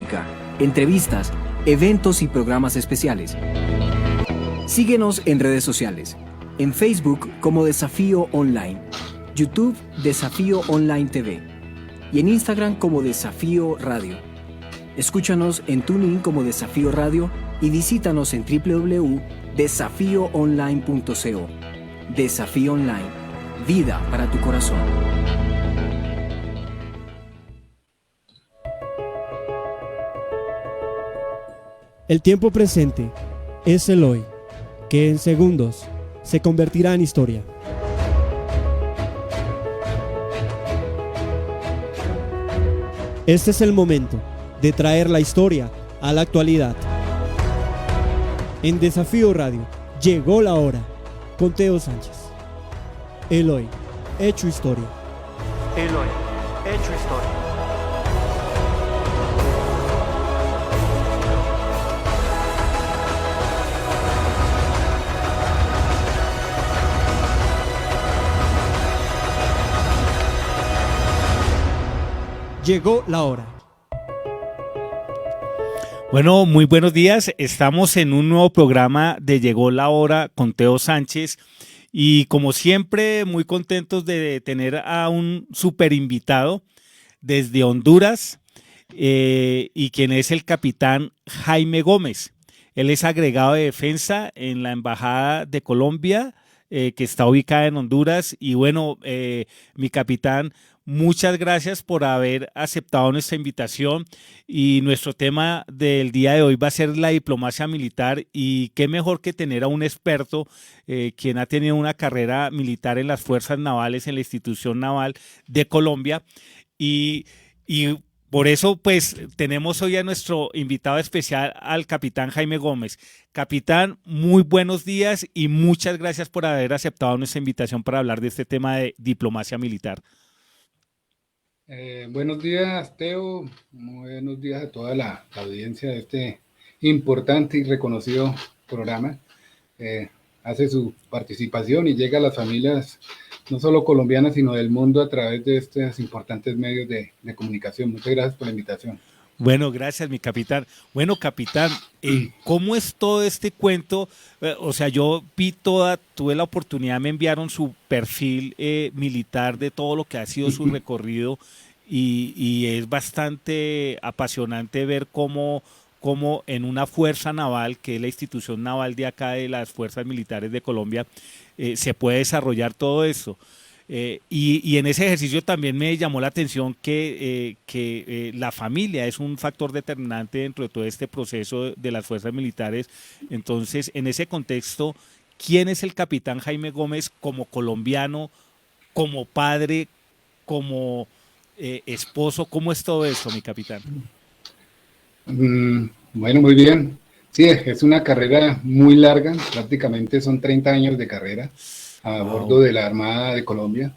música, entrevistas, eventos y programas especiales. Síguenos en redes sociales. En Facebook como Desafío Online, YouTube Desafío Online TV y en Instagram como Desafío Radio. Escúchanos en TuneIn como Desafío Radio y visítanos en www.desafioonline.co. Desafío Online, vida para tu corazón. El tiempo presente es el hoy, que en segundos se convertirá en historia. Este es el momento de traer la historia a la actualidad. En Desafío Radio llegó la hora con Teo Sánchez. El hoy, hecho historia. El hoy, hecho historia. Llegó la hora. Bueno, muy buenos días. Estamos en un nuevo programa de Llegó la hora con Teo Sánchez y como siempre muy contentos de tener a un super invitado desde Honduras y quien es el capitán Jaime Gómez. Él es agregado de defensa en la Embajada de Colombia que está ubicada en Honduras y bueno, mi capitán, muchas gracias por haber aceptado nuestra invitación y nuestro tema del día de hoy va a ser la diplomacia militar y qué mejor que tener a un experto quien ha tenido una carrera militar en las fuerzas navales en la institución naval de Colombia y por eso pues tenemos hoy a nuestro invitado especial al capitán Jaime Gómez. Capitán, muy buenos días y muchas gracias por haber aceptado nuestra invitación para hablar de este tema de diplomacia militar. Buenos días, Teo. Buenos días a toda la audiencia de este importante y reconocido programa. Hace su participación y llega a las familias, no solo colombianas, sino del mundo a través de estos importantes medios de comunicación. Muchas gracias por la invitación. Bueno, gracias, mi capitán. Bueno, capitán, ¿cómo es todo este cuento? O sea, yo vi tuve la oportunidad, me enviaron su perfil militar de todo lo que ha sido su recorrido y es bastante apasionante ver cómo en una fuerza naval, que es la institución naval de acá de las fuerzas militares de Colombia, se puede desarrollar todo esto. Y en ese ejercicio también me llamó la atención que la familia es un factor determinante dentro de todo este proceso de las fuerzas militares. Entonces, en ese contexto, ¿quién es el capitán Jaime Gómez como colombiano, como padre, como esposo? ¿Cómo es todo esto, mi capitán? Bueno, muy bien. Sí, es una carrera muy larga, prácticamente son 30 años de carrera a bordo de la Armada de Colombia.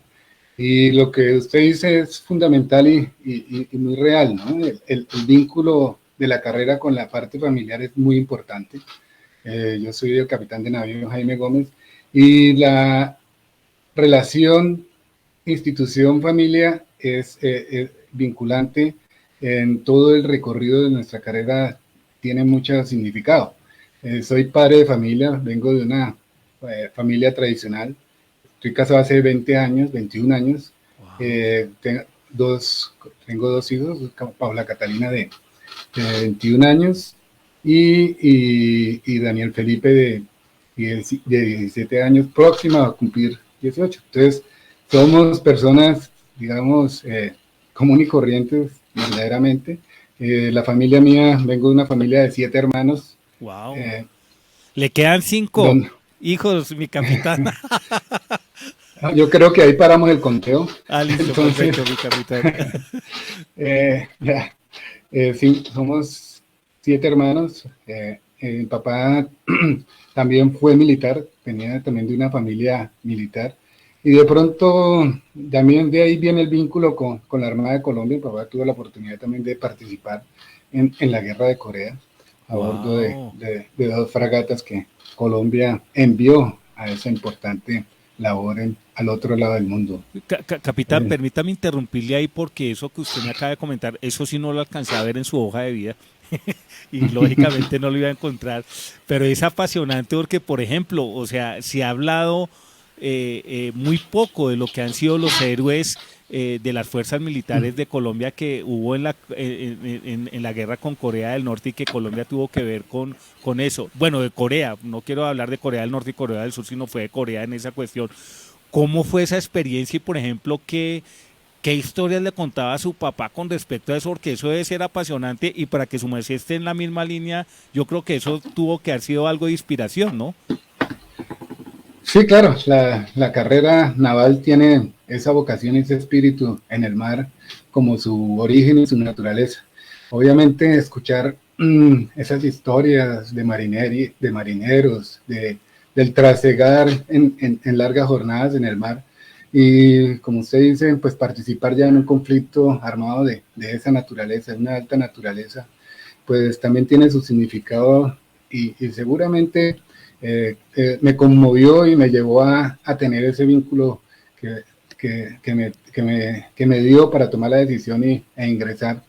Y lo que usted dice es fundamental y muy real, ¿no? El vínculo de la carrera con la parte familiar es muy importante. Yo soy el capitán de navío Jaime Gómez y la relación institución-familia es vinculante en todo el recorrido de nuestra carrera, tiene mucho significado. Soy padre de familia, vengo de una familia tradicional. Estoy casado hace 20 años, 21 años. Wow. Tengo dos hijos, Paula Catalina de 21 años y Daniel Felipe de 17 años, próxima a cumplir 18. Entonces, somos personas, digamos, común y corrientes, verdaderamente. La familia mía, vengo de una familia de 7 hermanos. Wow. Le quedan 5 hijos, mi capitán. Yo creo que ahí paramos el conteo. Listo. Entonces, perfecto, mi capitán. Sí, somos 7 hermanos. Mi papá también fue militar, venía también de una familia militar. Y de pronto, también de ahí viene el vínculo con la Armada de Colombia. Mi papá tuvo la oportunidad también de participar en la Guerra de Corea, a bordo de 2 fragatas que Colombia envió a esa importante laboren al otro lado del mundo. Capitán, permítame interrumpirle ahí porque eso que usted me acaba de comentar, eso sí no lo alcancé a ver en su hoja de vida y lógicamente no lo iba a encontrar, pero es apasionante porque, por ejemplo, o sea, se ha hablado muy poco de lo que han sido los héroes de las fuerzas militares de Colombia que hubo en la guerra con Corea del Norte y que Colombia tuvo que ver con eso. Bueno, de Corea, no quiero hablar de Corea del Norte y Corea del Sur, sino fue de Corea en esa cuestión. ¿Cómo fue esa experiencia y, por ejemplo, qué historias le contaba a su papá con respecto a eso? Porque eso debe ser apasionante y para que su merced esté en la misma línea, yo creo que eso tuvo que haber sido algo de inspiración, ¿no? Sí, claro, la carrera naval tiene esa vocación y ese espíritu en el mar como su origen y su naturaleza. Obviamente escuchar esas historias de marineros, del trasegar en largas jornadas en el mar y, como usted dice, pues participar ya en un conflicto armado de esa naturaleza, de una alta naturaleza, pues también tiene su significado y seguramente me conmovió y me llevó a tener ese vínculo que me dio para tomar la decisión e ingresar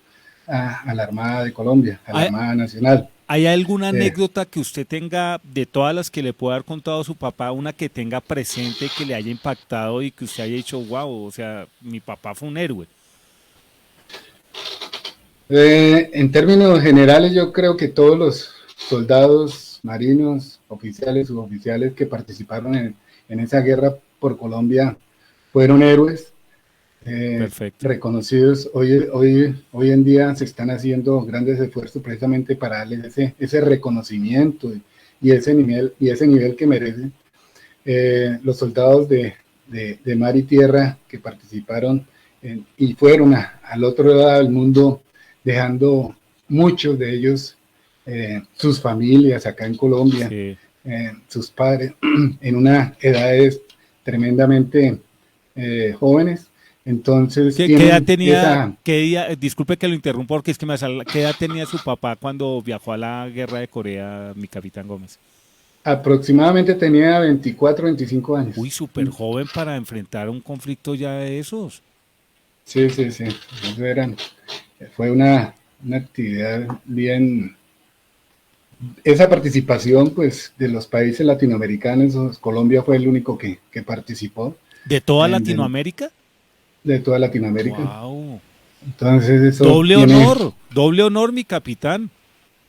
a la Armada de Colombia, a la Armada Nacional. ¿Hay alguna anécdota que usted tenga de todas las que le puede haber contado a su papá, una que tenga presente, que le haya impactado y que usted haya dicho, wow, o sea, mi papá fue un héroe? En términos generales, yo creo que todos los soldados, marinos, oficiales, suboficiales que participaron en esa guerra por Colombia fueron héroes. Reconocidos. Hoy en día se están haciendo grandes esfuerzos precisamente para darles ese reconocimiento y ese nivel que merecen los soldados de mar y tierra que participaron y fueron al otro lado del mundo, dejando muchos de ellos sus familias acá en Colombia, sí. Sus padres en una edades tremendamente jóvenes. Entonces, ¿qué edad tenía? Disculpe que lo interrumpa porque es que ¿qué edad tenía su papá cuando viajó a la guerra de Corea, mi capitán Gómez? Aproximadamente tenía 24, 25 años. Uy, súper joven para enfrentar un conflicto ya de esos. Sí. Fue una actividad bien. Esa participación, pues, de los países latinoamericanos, Colombia fue el único que participó. ¿De toda Latinoamérica? De toda Latinoamérica. Wow. Entonces eso doble honor, mi capitán.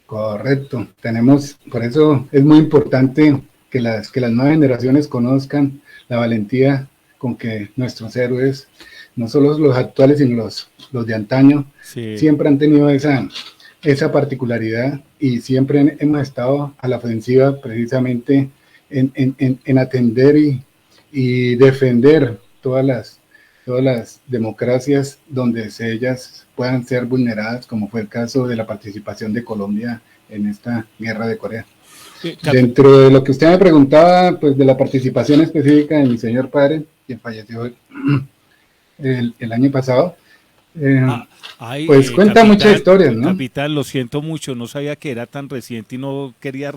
Correcto. Por eso es muy importante que las nuevas generaciones conozcan la valentía con que nuestros héroes, no solo los actuales, sino los de antaño, sí, siempre han tenido esa particularidad y siempre hemos estado a la ofensiva precisamente en atender y defender todas las democracias donde ellas puedan ser vulneradas, como fue el caso de la participación de Colombia en esta guerra de Corea. Dentro de lo que usted me preguntaba, pues de la participación específica de mi señor padre, quien falleció el año pasado, pues cuenta capitán, muchas historias, ¿no? Capitán, lo siento mucho, no sabía que era tan reciente y no quería...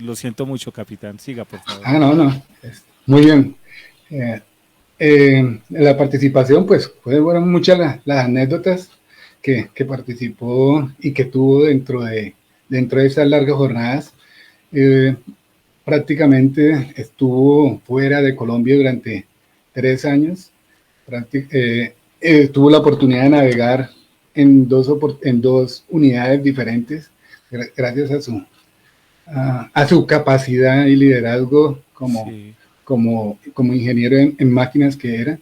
lo siento mucho, capitán, siga, por favor. No, muy bien. La participación, pues fueron muchas las anécdotas que participó y que tuvo dentro de esas largas jornadas. Prácticamente estuvo fuera de Colombia durante 3 años. Tuvo la oportunidad de navegar en dos unidades diferentes, gracias a su capacidad y liderazgo como ingeniero en máquinas que era,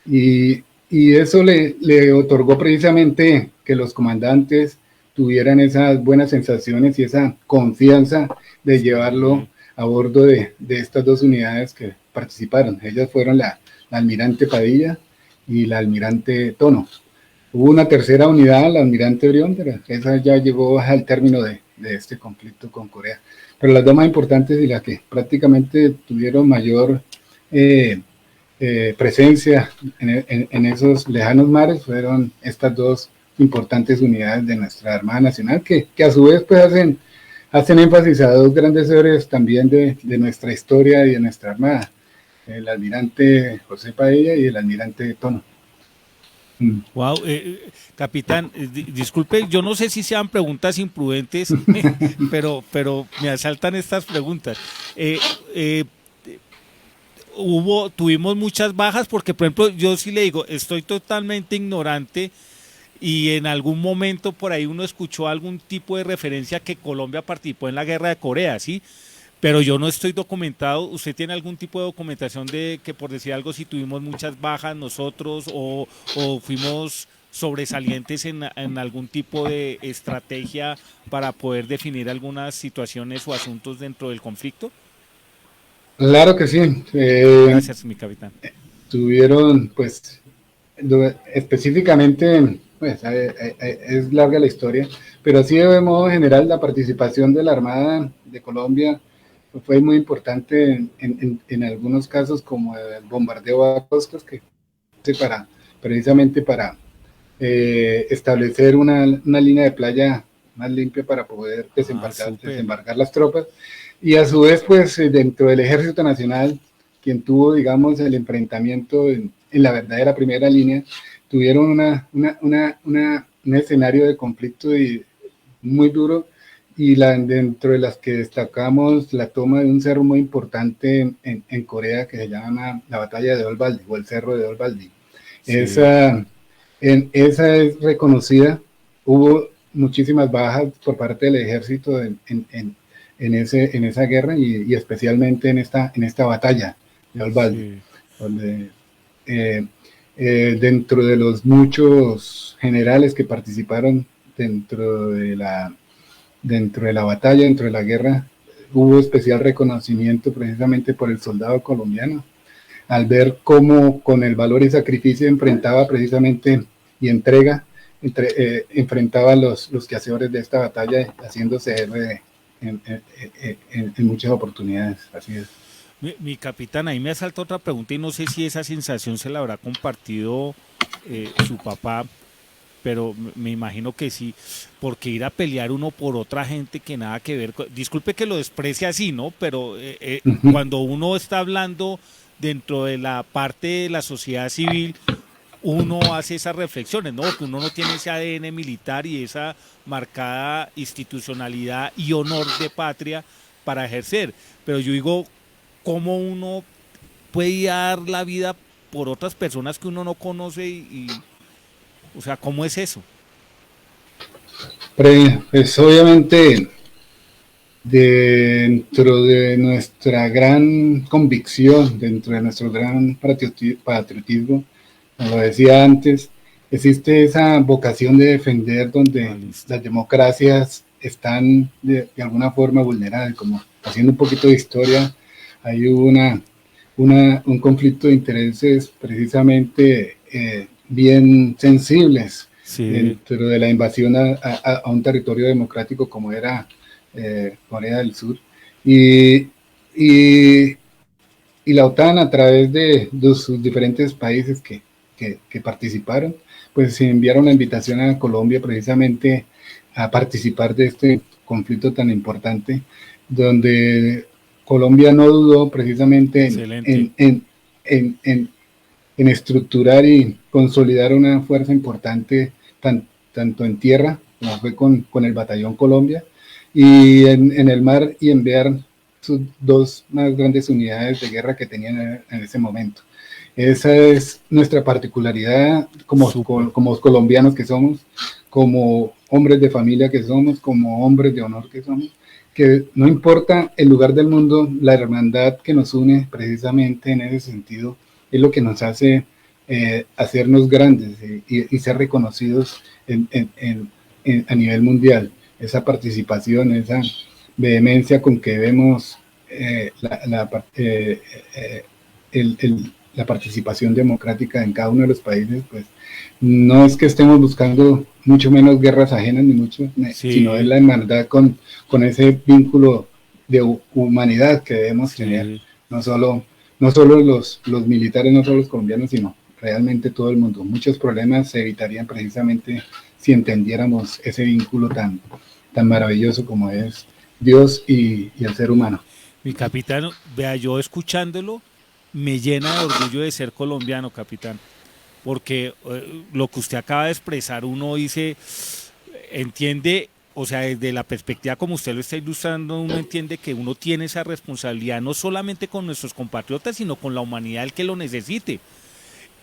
y eso le otorgó precisamente que los comandantes tuvieran esas buenas sensaciones y esa confianza de llevarlo a bordo de estas 2 unidades que participaron. Ellas fueron la almirante Padilla y la almirante Tono. Hubo una tercera unidad, la almirante Orión, pero esa ya llegó al término de este conflicto con Corea. Pero las 2 más importantes y las que prácticamente tuvieron mayor presencia en esos lejanos mares fueron estas 2 importantes unidades de nuestra Armada Nacional, que a su vez pues hacen énfasis a 2 grandes héroes también de nuestra historia y de nuestra Armada. el almirante José Paella y el almirante Tono. Wow, capitán, disculpe, yo no sé si sean preguntas imprudentes, pero me asaltan estas preguntas. Tuvimos muchas bajas porque, por ejemplo, yo sí le digo, estoy totalmente ignorante y en algún momento por ahí uno escuchó algún tipo de referencia que Colombia participó en la guerra de Corea, ¿sí? Pero yo no estoy documentado. ¿Usted tiene algún tipo de documentación de que, por decir algo, si tuvimos muchas bajas nosotros o fuimos sobresalientes en algún tipo de estrategia para poder definir algunas situaciones o asuntos dentro del conflicto? Claro que sí. Gracias, mi capitán. Tuvieron, pues, específicamente, pues, es larga la historia, pero así de modo general la participación de la Armada de Colombia fue muy importante en algunos casos, como el bombardeo a costas, que precisamente para establecer una línea de playa más limpia para poder desembarcar las tropas, y a su vez, pues, dentro del Ejército Nacional, quien tuvo, digamos, el enfrentamiento en la verdadera primera línea, tuvieron un escenario de conflicto muy duro, y dentro de las que destacamos la toma de un cerro muy importante en Corea, que se llama la batalla de Olbaldi, o el cerro de Olbaldi. Sí. Esa es reconocida. Hubo muchísimas bajas por parte del ejército en esa guerra, y especialmente en esta batalla de Olbaldi, sí. Donde dentro de los muchos generales que participaron dentro de la batalla, dentro de la guerra, hubo especial reconocimiento precisamente por el soldado colombiano, al ver cómo con el valor y sacrificio enfrentaba precisamente y enfrentaba los quehaceres de esta batalla, haciéndose héroe en muchas oportunidades. Así es. Mi capitán, ahí me asalta otra pregunta y no sé si esa sensación se la habrá compartido su papá, pero me imagino que sí, porque ir a pelear uno por otra gente que nada que ver, disculpe que lo desprecie así, ¿no? Pero cuando uno está hablando dentro de la parte de la sociedad civil, uno hace esas reflexiones, ¿no? Que uno no tiene ese ADN militar y esa marcada institucionalidad y honor de patria para ejercer, pero yo digo, ¿cómo uno puede dar la vida por otras personas que uno no conoce o sea, ¿cómo es eso? Pues obviamente, dentro de nuestra gran convicción, dentro de nuestro gran patriotismo, como lo decía antes, existe esa vocación de defender donde las democracias están de alguna forma vulneradas. Como haciendo un poquito de historia, hay un conflicto de intereses precisamente bien sensibles, sí, dentro de la invasión a un territorio democrático como era Corea del Sur, y la OTAN, a través de sus diferentes países que participaron, pues enviaron una invitación a Colombia precisamente a participar de este conflicto tan importante, donde Colombia no dudó precisamente en estructurar y consolidar una fuerza importante, tanto en tierra, como fue con el Batallón Colombia, y en el mar, y enviar sus dos más grandes unidades de guerra que tenían en ese momento. Esa es nuestra particularidad como colombianos que somos, como hombres de familia que somos, como hombres de honor que somos, que no importa el lugar del mundo, la hermandad que nos une precisamente en ese sentido es lo que nos hace hacernos grandes y ser reconocidos a nivel mundial. Esa participación, esa vehemencia con que vemos la participación democrática en cada uno de los países, pues no es que estemos buscando mucho menos guerras ajenas, sí, sino es la hermandad con ese vínculo de humanidad que debemos tener, no solo los militares, no solo los colombianos, sino realmente todo el mundo. Muchos problemas se evitarían precisamente si entendiéramos ese vínculo tan maravilloso como es Dios y el ser humano. Mi capitán, vea, yo escuchándolo, me llena de orgullo de ser colombiano, capitán, porque lo que usted acaba de expresar, uno dice, entiende, o sea, desde la perspectiva como usted lo está ilustrando, uno entiende que uno tiene esa responsabilidad no solamente con nuestros compatriotas, sino con la humanidad el que lo necesite.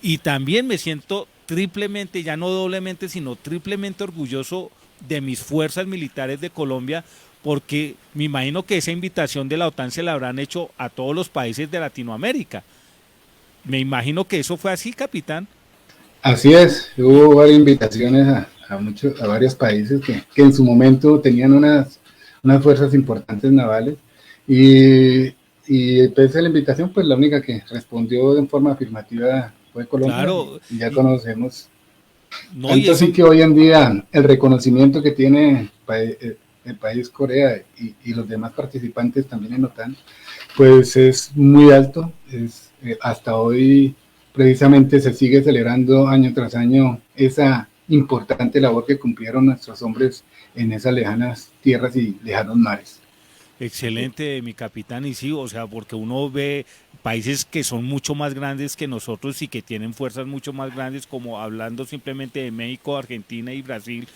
Y también me siento triplemente, ya no doblemente, sino triplemente orgulloso de mis fuerzas militares de Colombia, porque me imagino que esa invitación de la OTAN se la habrán hecho a todos los países de Latinoamérica. Me imagino que eso fue así, capitán. Así es, hubo varias invitaciones a varios países que en su momento tenían unas fuerzas importantes navales y pese a la invitación, pues la única que respondió en forma afirmativa fue Colombia. Claro. Y ya conocemos. No, Tanto así que hoy en día el reconocimiento que tiene el país Corea y los demás participantes también en OTAN, pues es muy alto. Hasta hoy precisamente se sigue celebrando año tras año esa importante labor que cumplieron nuestros hombres en esas lejanas tierras y lejanos mares. Excelente, mi capitán, y sí, o sea, porque uno ve países que son mucho más grandes que nosotros y que tienen fuerzas mucho más grandes, como hablando simplemente de México, Argentina y Brasil,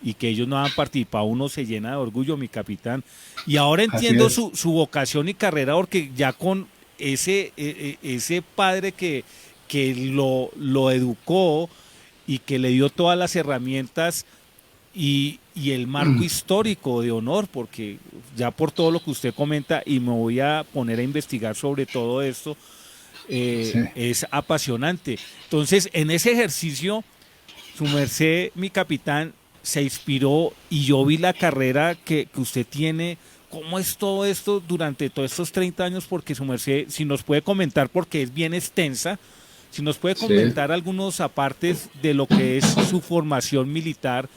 y que ellos no han participado, uno se llena de orgullo, mi capitán. Y ahora entiendo su vocación y carrera, porque ya con ese padre que lo educó y que le dio todas las herramientas y el marco histórico de honor, porque ya por todo lo que usted comenta, y me voy a poner a investigar sobre todo esto, sí, es apasionante. Entonces, en ese ejercicio, su merced, mi capitán, se inspiró y yo vi la carrera que usted tiene. ¿Cómo es todo esto durante todos estos 30 años? Porque su merced, si nos puede comentar, porque es bien extensa, si nos puede comentar algunos apartes de lo que es su formación militar,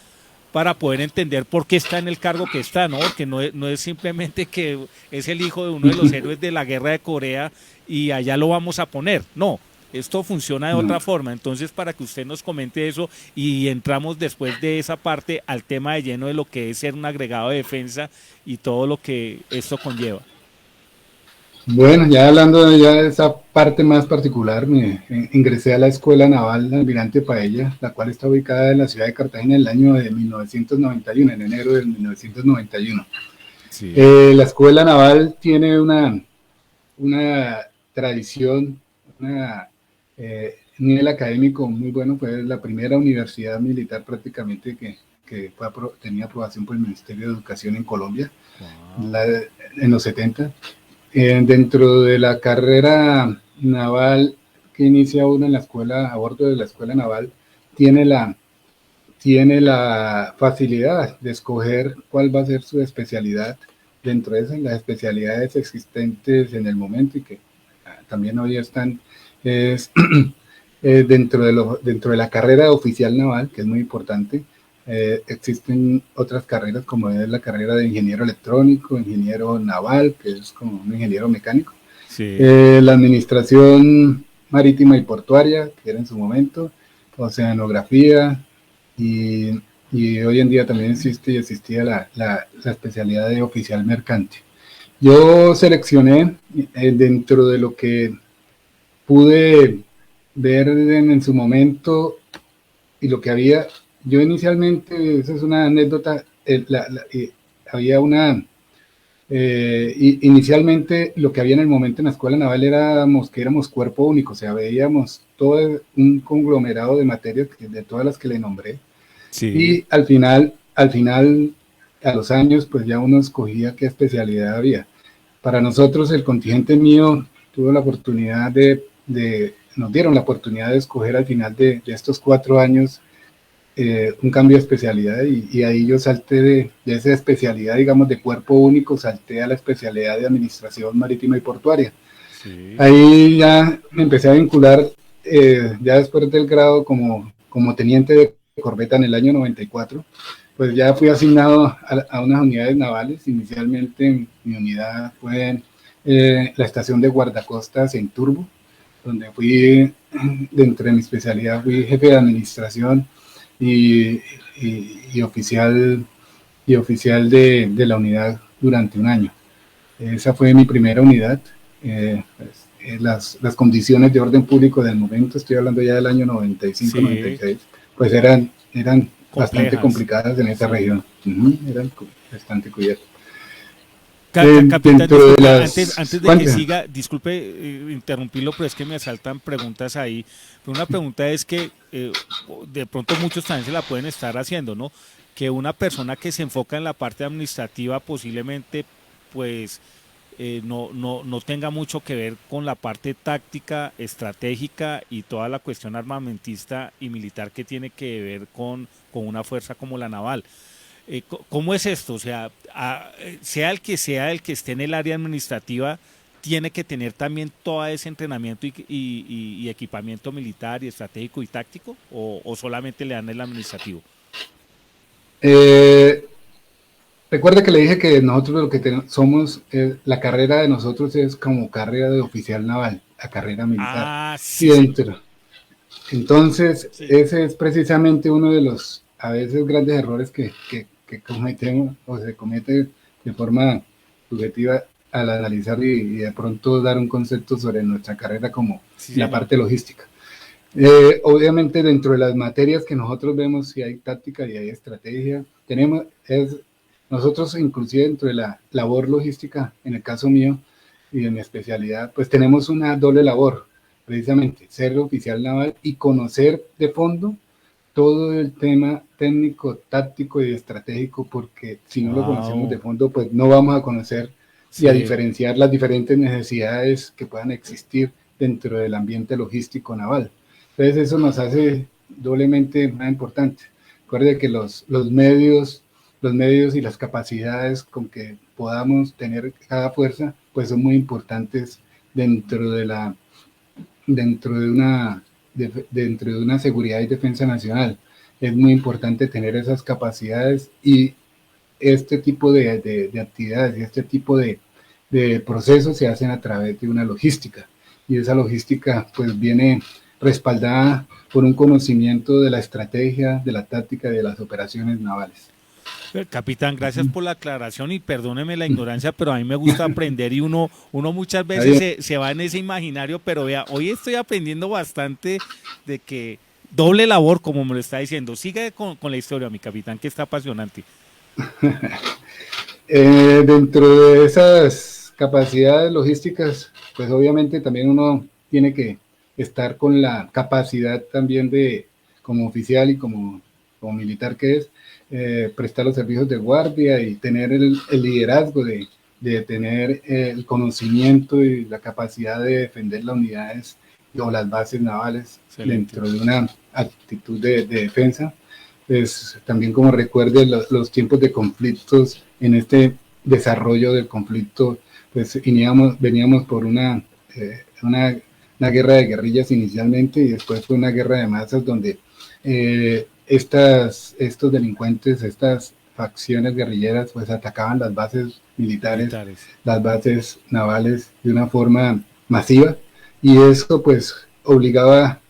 para poder entender por qué está en el cargo que está, ¿no? Porque no es simplemente que es el hijo de uno de los héroes de la guerra de Corea y allá lo vamos a poner. No, esto funciona de otra forma. Entonces, para que usted nos comente eso y entramos después de esa parte al tema de lleno de lo que es ser un agregado de defensa y todo lo que esto conlleva. Bueno, ya hablando de esa parte más particular, me ingresé a la Escuela Naval Almirante Paella, la cual está ubicada en la ciudad de Cartagena en el año de 1991, en enero de 1991. Sí. La Escuela Naval tiene una tradición, nivel académico muy bueno, fue la primera universidad militar prácticamente que tenía aprobación por el Ministerio de Educación en Colombia, en los 70. Dentro de la carrera naval que inicia uno en la escuela, a bordo de la escuela naval, tiene la facilidad de escoger cuál va a ser su especialidad dentro de esas, las especialidades existentes en el momento y que también hoy están dentro de la carrera oficial naval, que es muy importante. Existen otras carreras como es la carrera de ingeniero electrónico, ingeniero naval, que es como un ingeniero mecánico. Sí. La administración marítima y portuaria, que era en su momento, oceanografía, y hoy en día también existe y existía la especialidad de oficial mercante. Yo seleccioné dentro de lo que pude ver en su momento y lo que había. Yo inicialmente, esa es una anécdota, había inicialmente lo que había en el momento en la escuela naval éramos cuerpo único, o sea, veíamos todo un conglomerado de materias de todas las que le nombré. Sí. Y al final, a los años, pues ya uno escogía qué especialidad había. Para nosotros, el contingente mío tuvo la oportunidad nos dieron la oportunidad de escoger al final de estos 4 años un cambio de especialidad y ahí yo salté de esa especialidad, digamos, de cuerpo único, salté a la especialidad de administración marítima y portuaria. Sí. Ahí ya me empecé a vincular, ya después del grado como teniente de corbeta en el año 94, pues ya fui asignado a unas unidades navales. Inicialmente mi unidad fue la estación de guardacostas en Turbo, donde fui, dentro de mi especialidad, fui jefe de administración y oficial de la unidad durante un año. Esa fue mi primera unidad. las condiciones de orden público del momento, estoy hablando ya del año 95, Sí. 96, pues eran bastante Complejas. complicadas en esa Sí. región. Eran bastante cubiertas. Capitán, Dentro de disculpe, las... antes de que ¿Cuántas? siga, disculpe interrumpirlo, pero es que me asaltan preguntas ahí. Pero una pregunta es que de pronto muchos también se la pueden estar haciendo, ¿no? Que una persona que se enfoca en la parte administrativa posiblemente, pues, no tenga mucho que ver con la parte táctica, estratégica y toda la cuestión armamentista y militar que tiene que ver con una fuerza como la naval. ¿Cómo es esto? O sea, sea el que esté en el área administrativa, tiene que tener también todo ese entrenamiento y equipamiento militar y estratégico y táctico, o solamente le dan el administrativo. Eh, Recuerda que le dije que nosotros lo que somos, la carrera de nosotros es como carrera de oficial naval, la carrera militar. Ah, Y sí, señor. dentro. Entonces, Sí. ese es precisamente uno de los, a veces, grandes errores que cometemos o se comete de forma subjetiva al analizar y de pronto dar un concepto sobre nuestra carrera como Sí, la señor. parte logística. Obviamente dentro de las materias que nosotros vemos, si hay táctica y hay estrategia, nosotros inclusive dentro de la labor logística, en el caso mío y en mi especialidad, pues tenemos una doble labor, precisamente ser oficial naval y conocer de fondo todo el tema técnico, táctico y estratégico, porque si no lo conocemos de Wow. fondo, pues no vamos a conocer y a Sí. diferenciar las diferentes necesidades que puedan existir dentro del ambiente logístico naval. Entonces eso nos hace doblemente más importante. Recuerde que los medios y las capacidades con que podamos tener cada fuerza, pues son muy importantes dentro de la, dentro de una, dentro de una seguridad y defensa nacional. Es muy importante tener esas capacidades y este tipo de actividades y este tipo de procesos se hacen a través de una logística. Y esa logística pues viene respaldada por un conocimiento de la estrategia, de la táctica y de las operaciones navales. Capitán, gracias por la aclaración y perdóneme la ignorancia, pero a mí me gusta aprender y uno muchas Está veces bien. se va en ese imaginario, pero vea, hoy estoy aprendiendo bastante de que doble labor, como me lo está diciendo. Sigue con la historia, mi capitán, que está apasionante. Dentro de esas capacidades logísticas, pues obviamente también uno tiene que estar con la capacidad también de, como oficial y como militar que es, prestar los servicios de guardia y tener el liderazgo de tener el conocimiento y la capacidad de defender las unidades o las bases navales. Excelente. Dentro de una actitud de defensa. Pues también como recuerde los tiempos de conflictos en este desarrollo del conflicto, pues veníamos por una guerra de guerrillas inicialmente y después fue una guerra de masas donde estos delincuentes, estas facciones guerrilleras, pues atacaban las bases militares, las bases navales de una forma masiva y eso pues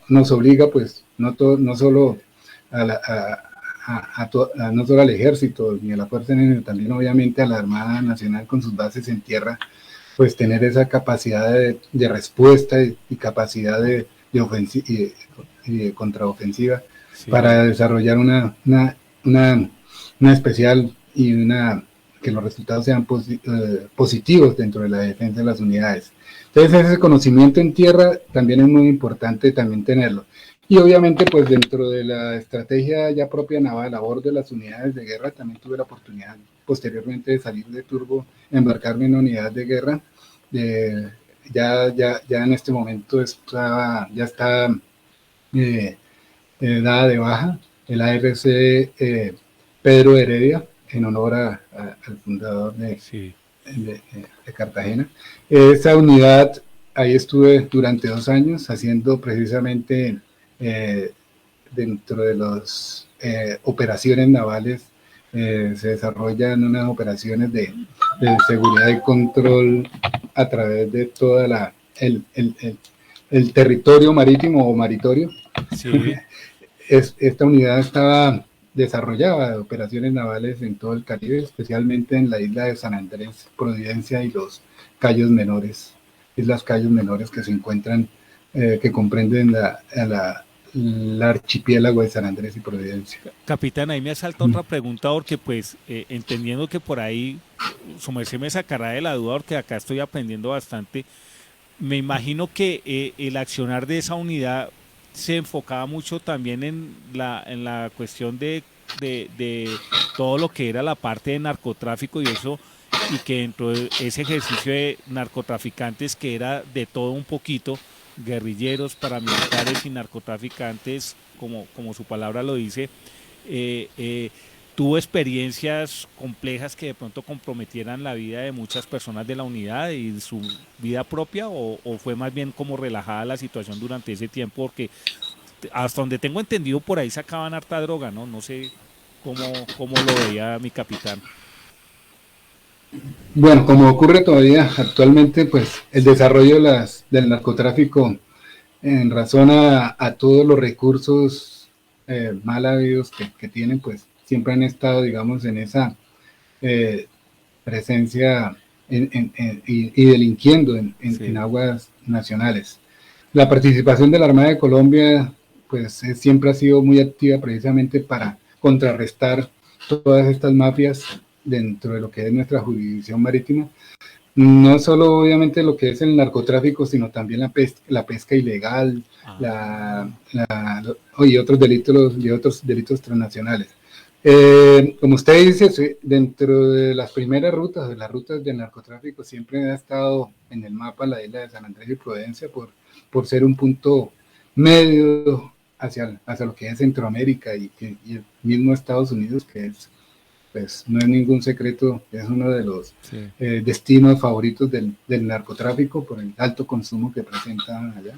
nos obliga pues no solo no solo al ejército ni a la Fuerza Aérea, sino también obviamente a la Armada Nacional con sus bases en tierra, pues tener esa capacidad de respuesta y capacidad de contraofensiva, sí, para desarrollar una especial y que los resultados sean positivos dentro de la defensa de las unidades. Entonces ese conocimiento en tierra también es muy importante también tenerlo. Y obviamente pues dentro de la estrategia ya propia naval a bordo de las unidades de guerra también tuve la oportunidad posteriormente de salir de turbo, embarcarme en una unidad de guerra. Ya en este momento ya está dada de baja el ARC Pedro Heredia en honor al fundador de Cartagena. Esa unidad, ahí estuve durante 2 años haciendo precisamente dentro de las operaciones navales, se desarrollan unas operaciones de seguridad y control a través de toda el territorio marítimo o maritorio. Sí. Esta unidad estaba desarrollada operaciones navales en todo el Caribe, especialmente en la isla de San Andrés, Providencia y los Cayos Menores. islas Cayos menores que se encuentran, que comprenden el archipiélago de San Andrés y Providencia. Capitán, ahí me asalta otra pregunta porque pues entendiendo que por ahí su merced me sacará de la duda porque acá estoy aprendiendo bastante. Me imagino que el accionar de esa unidad se enfocaba mucho también en la cuestión de todo lo que era la parte de narcotráfico y eso, y que dentro de ese ejercicio de narcotraficantes que era de todo un poquito, guerrilleros, paramilitares y narcotraficantes, como su palabra lo dice, eh, eh, tuvo experiencias complejas que de pronto comprometieran la vida de muchas personas de la unidad y su vida propia, o fue más bien como relajada la situación durante ese tiempo, porque hasta donde tengo entendido por ahí sacaban harta droga, ¿no? No sé cómo lo veía mi capitán. Bueno, como ocurre todavía actualmente, pues el desarrollo del narcotráfico en razón a todos los recursos mal habidos que tienen, pues siempre han estado, digamos, en esa presencia y delinquiendo en aguas nacionales. La participación de la Armada de Colombia, pues siempre ha sido muy activa precisamente para contrarrestar todas estas mafias dentro de lo que es nuestra jurisdicción marítima. No solo obviamente lo que es el narcotráfico, sino también la pesca ilegal, y otros delitos transnacionales. Como usted dice, dentro de las primeras rutas, de las rutas del narcotráfico, siempre ha estado en el mapa la isla de San Andrés y Providencia por ser un punto medio hacia lo que es Centroamérica y el mismo Estados Unidos, que es, pues no es ningún secreto, es uno de los destinos favoritos del narcotráfico por el alto consumo que presentan allá.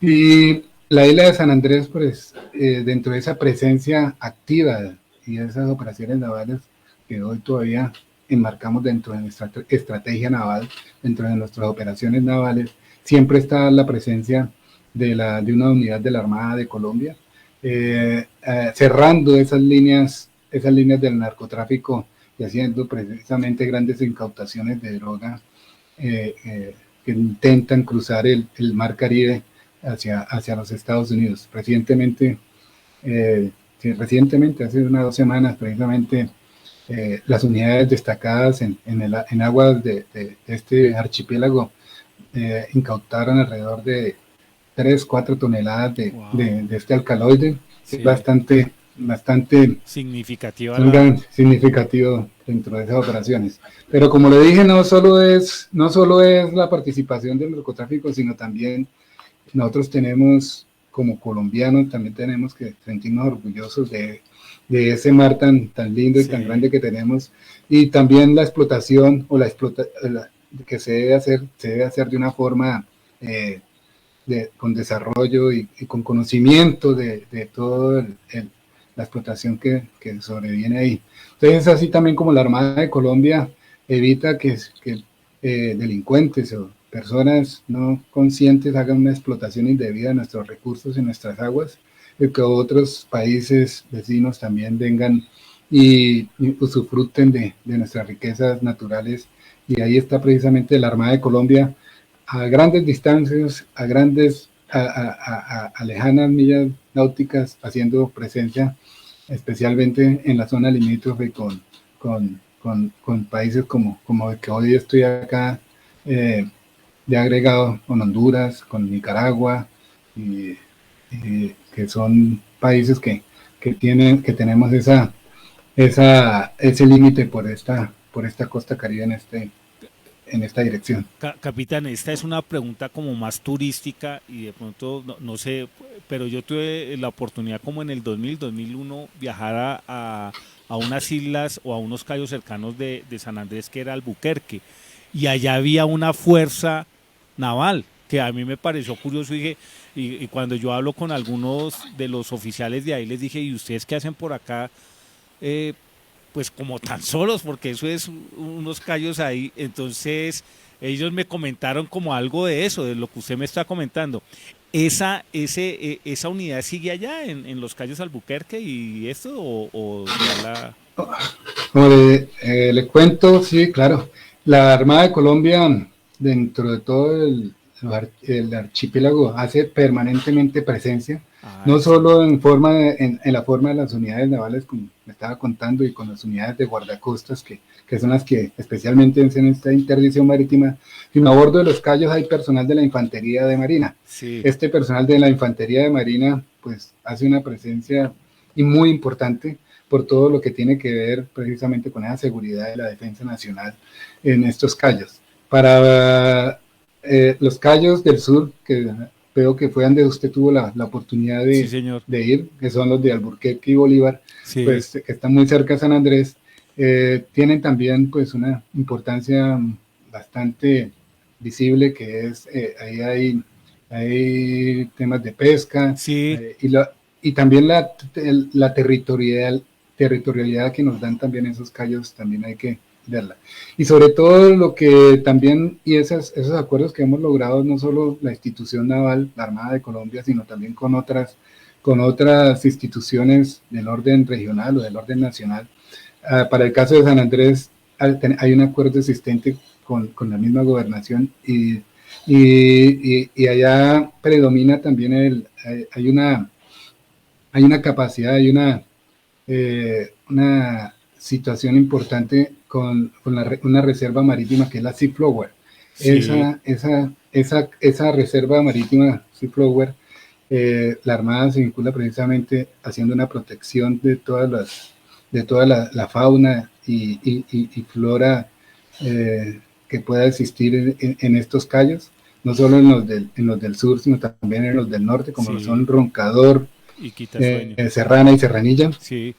Y la isla de San Andrés, pues dentro de esa presencia activa y de esas operaciones navales que hoy todavía enmarcamos dentro de nuestra estrategia naval, dentro de nuestras operaciones navales, siempre está la presencia de una unidad de la Armada de Colombia, cerrando esas líneas del narcotráfico y haciendo precisamente grandes incautaciones de droga que intentan cruzar el mar Caribe hacia los Estados Unidos. Recientemente, hace unas 2 semanas, precisamente, las unidades destacadas en aguas de este archipiélago incautaron alrededor de 3-4 toneladas de este alcaloide. Sí. Es bastante significativo dentro de esas operaciones. Pero como le dije, no solo es la participación del narcotráfico, sino también nosotros tenemos, como colombianos, también tenemos que sentirnos orgullosos de ese mar tan lindo y tan grande que tenemos, y también la explotación que se debe hacer de una forma con desarrollo y con conocimiento de todo la explotación que sobreviene ahí. Entonces es así también como la Armada de Colombia evita que delincuentes o personas no conscientes hagan una explotación indebida de nuestros recursos y nuestras aguas, y que otros países vecinos también vengan y usufructen de nuestras riquezas naturales. Y ahí está precisamente la Armada de Colombia a grandes distancias, a lejanas millas náuticas, haciendo presencia especialmente en la zona limítrofe con países como el que hoy estoy acá de agregado, con Honduras, con Nicaragua, y que son países que tenemos ese límite por esta costa caribe en esta dirección. Capitán, esta es una pregunta como más turística y de pronto, no sé, pero yo tuve la oportunidad como en el 2001 viajar a unas islas o a unos cayos cercanos de San Andrés, que era Albuquerque, y allá había una fuerza naval que a mí me pareció curioso. Y cuando yo hablo con algunos de los oficiales de ahí, les dije, ¿y ustedes qué hacen por acá? Pues como tan solos, porque eso es unos cayos ahí. Entonces ellos me comentaron como algo de eso, de lo que usted me está comentando. ¿Esa unidad sigue allá en los cayos Albuquerque y esto o ya la...? Como le cuento, sí, claro. La Armada de Colombia dentro de todo el archipiélago hace permanentemente presencia, no Excelente. solo en la forma de las unidades navales, como me estaba contando, y con las unidades de guardacostas, que son las que especialmente en esta interdicción marítima, sino a bordo de los cayos hay personal de la Infantería de Marina. Sí, Este personal de la Infantería de Marina pues hace una presencia y muy importante por todo lo que tiene que ver precisamente con esa seguridad de la defensa nacional en estos cayos. Para los cayos del sur, que veo que fue donde usted tuvo la oportunidad sí, señor. de ir, que son los de Alburquerque y Bolívar, Sí, pues que están muy cerca de San Andrés, tienen también pues una importancia bastante visible, que es ahí hay temas de pesca, sí. y también la territorialidad que nos dan también esos callos, también hay que verla. Y sobre todo lo que también, y esos acuerdos que hemos logrado, no solo la institución naval, la Armada de Colombia, sino también con otras instituciones del orden regional o del orden nacional. Para el caso de San Andrés, hay un acuerdo existente con la misma gobernación, y allá predomina también hay una capacidad, hay una situación importante con una reserva marítima que es la Seaflower. Sí. Esa reserva marítima Seaflower, la Armada se vincula precisamente haciendo una protección de toda la fauna y flora que pueda existir en estos cayos, no solo en los del sur, sino también en los del norte, como lo son Sí, Roncador, y quita sueño. Serrana y Serranilla. Sí.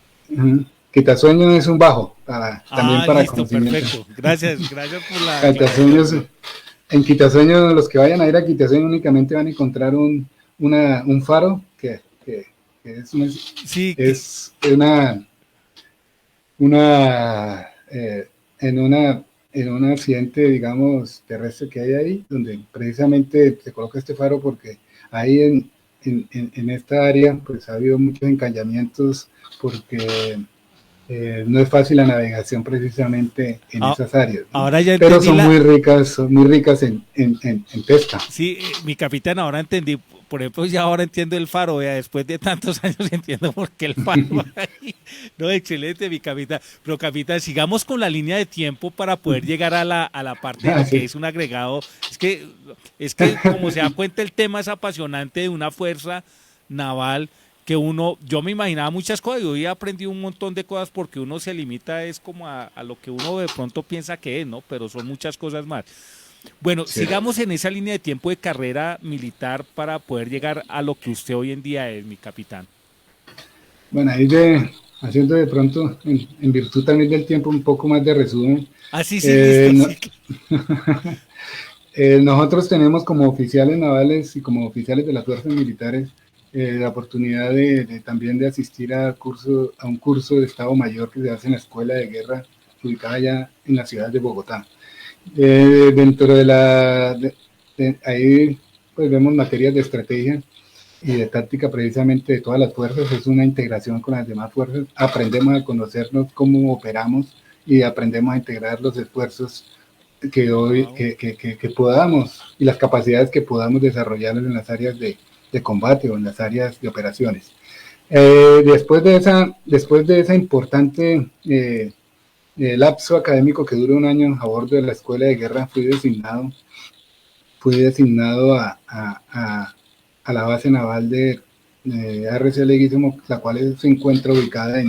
Quitasueño es un bajo, también Ah, para listo, conocimiento. perfecto. Gracias, gracias por la aclaración. Quitasueños, en Quitasueño, los que vayan a ir a Quitasueño únicamente van a encontrar un faro que Sí, es una en un accidente, digamos, terrestre que hay ahí, donde precisamente se coloca este faro porque ahí en esta área pues ha habido muchos encallamientos porque no es fácil la navegación precisamente en a- esas áreas, ¿no? ahora ya Pero entendí son muy ricas en pesca. sí, mi capitán, ahora entendí, por ejemplo, ya ahora entiendo el faro, vea, después de tantos años entiendo por qué el faro va ahí. No, excelente, mi capitán. Pero capitán, sigamos con la línea de tiempo para poder llegar a la parte de Ah, lo que sí. es un agregado. Es que como se da cuenta, el tema es apasionante de una fuerza naval que uno, yo me imaginaba muchas cosas y hoy he aprendido un montón de cosas porque uno se limita es como a lo que uno de pronto piensa que es, ¿no? Pero son muchas cosas más. Bueno, Sí. sigamos en esa línea de tiempo de carrera militar para poder llegar a lo que usted hoy en día es, mi capitán. Bueno, haciendo de pronto, en virtud también del tiempo, un poco más de resumen. Ah, sí, sí, listo, Eh, no- sí. Nosotros tenemos como oficiales navales y como oficiales de las fuerzas militares la oportunidad también de asistir a un curso de Estado Mayor que se hace en la Escuela de Guerra, ubicada ya en la ciudad de Bogotá. Dentro ahí pues vemos materias de estrategia y de táctica precisamente de todas las fuerzas, es una integración con las demás fuerzas, aprendemos a conocernos cómo operamos y aprendemos a integrar los esfuerzos Wow. que podamos y las capacidades que podamos desarrollar en las áreas de combate o en las áreas de operaciones. Después de esa importante lapso académico que duró un año a bordo de la Escuela de Guerra, fui designado a la base naval de RC Leguízamo, la cual se encuentra ubicada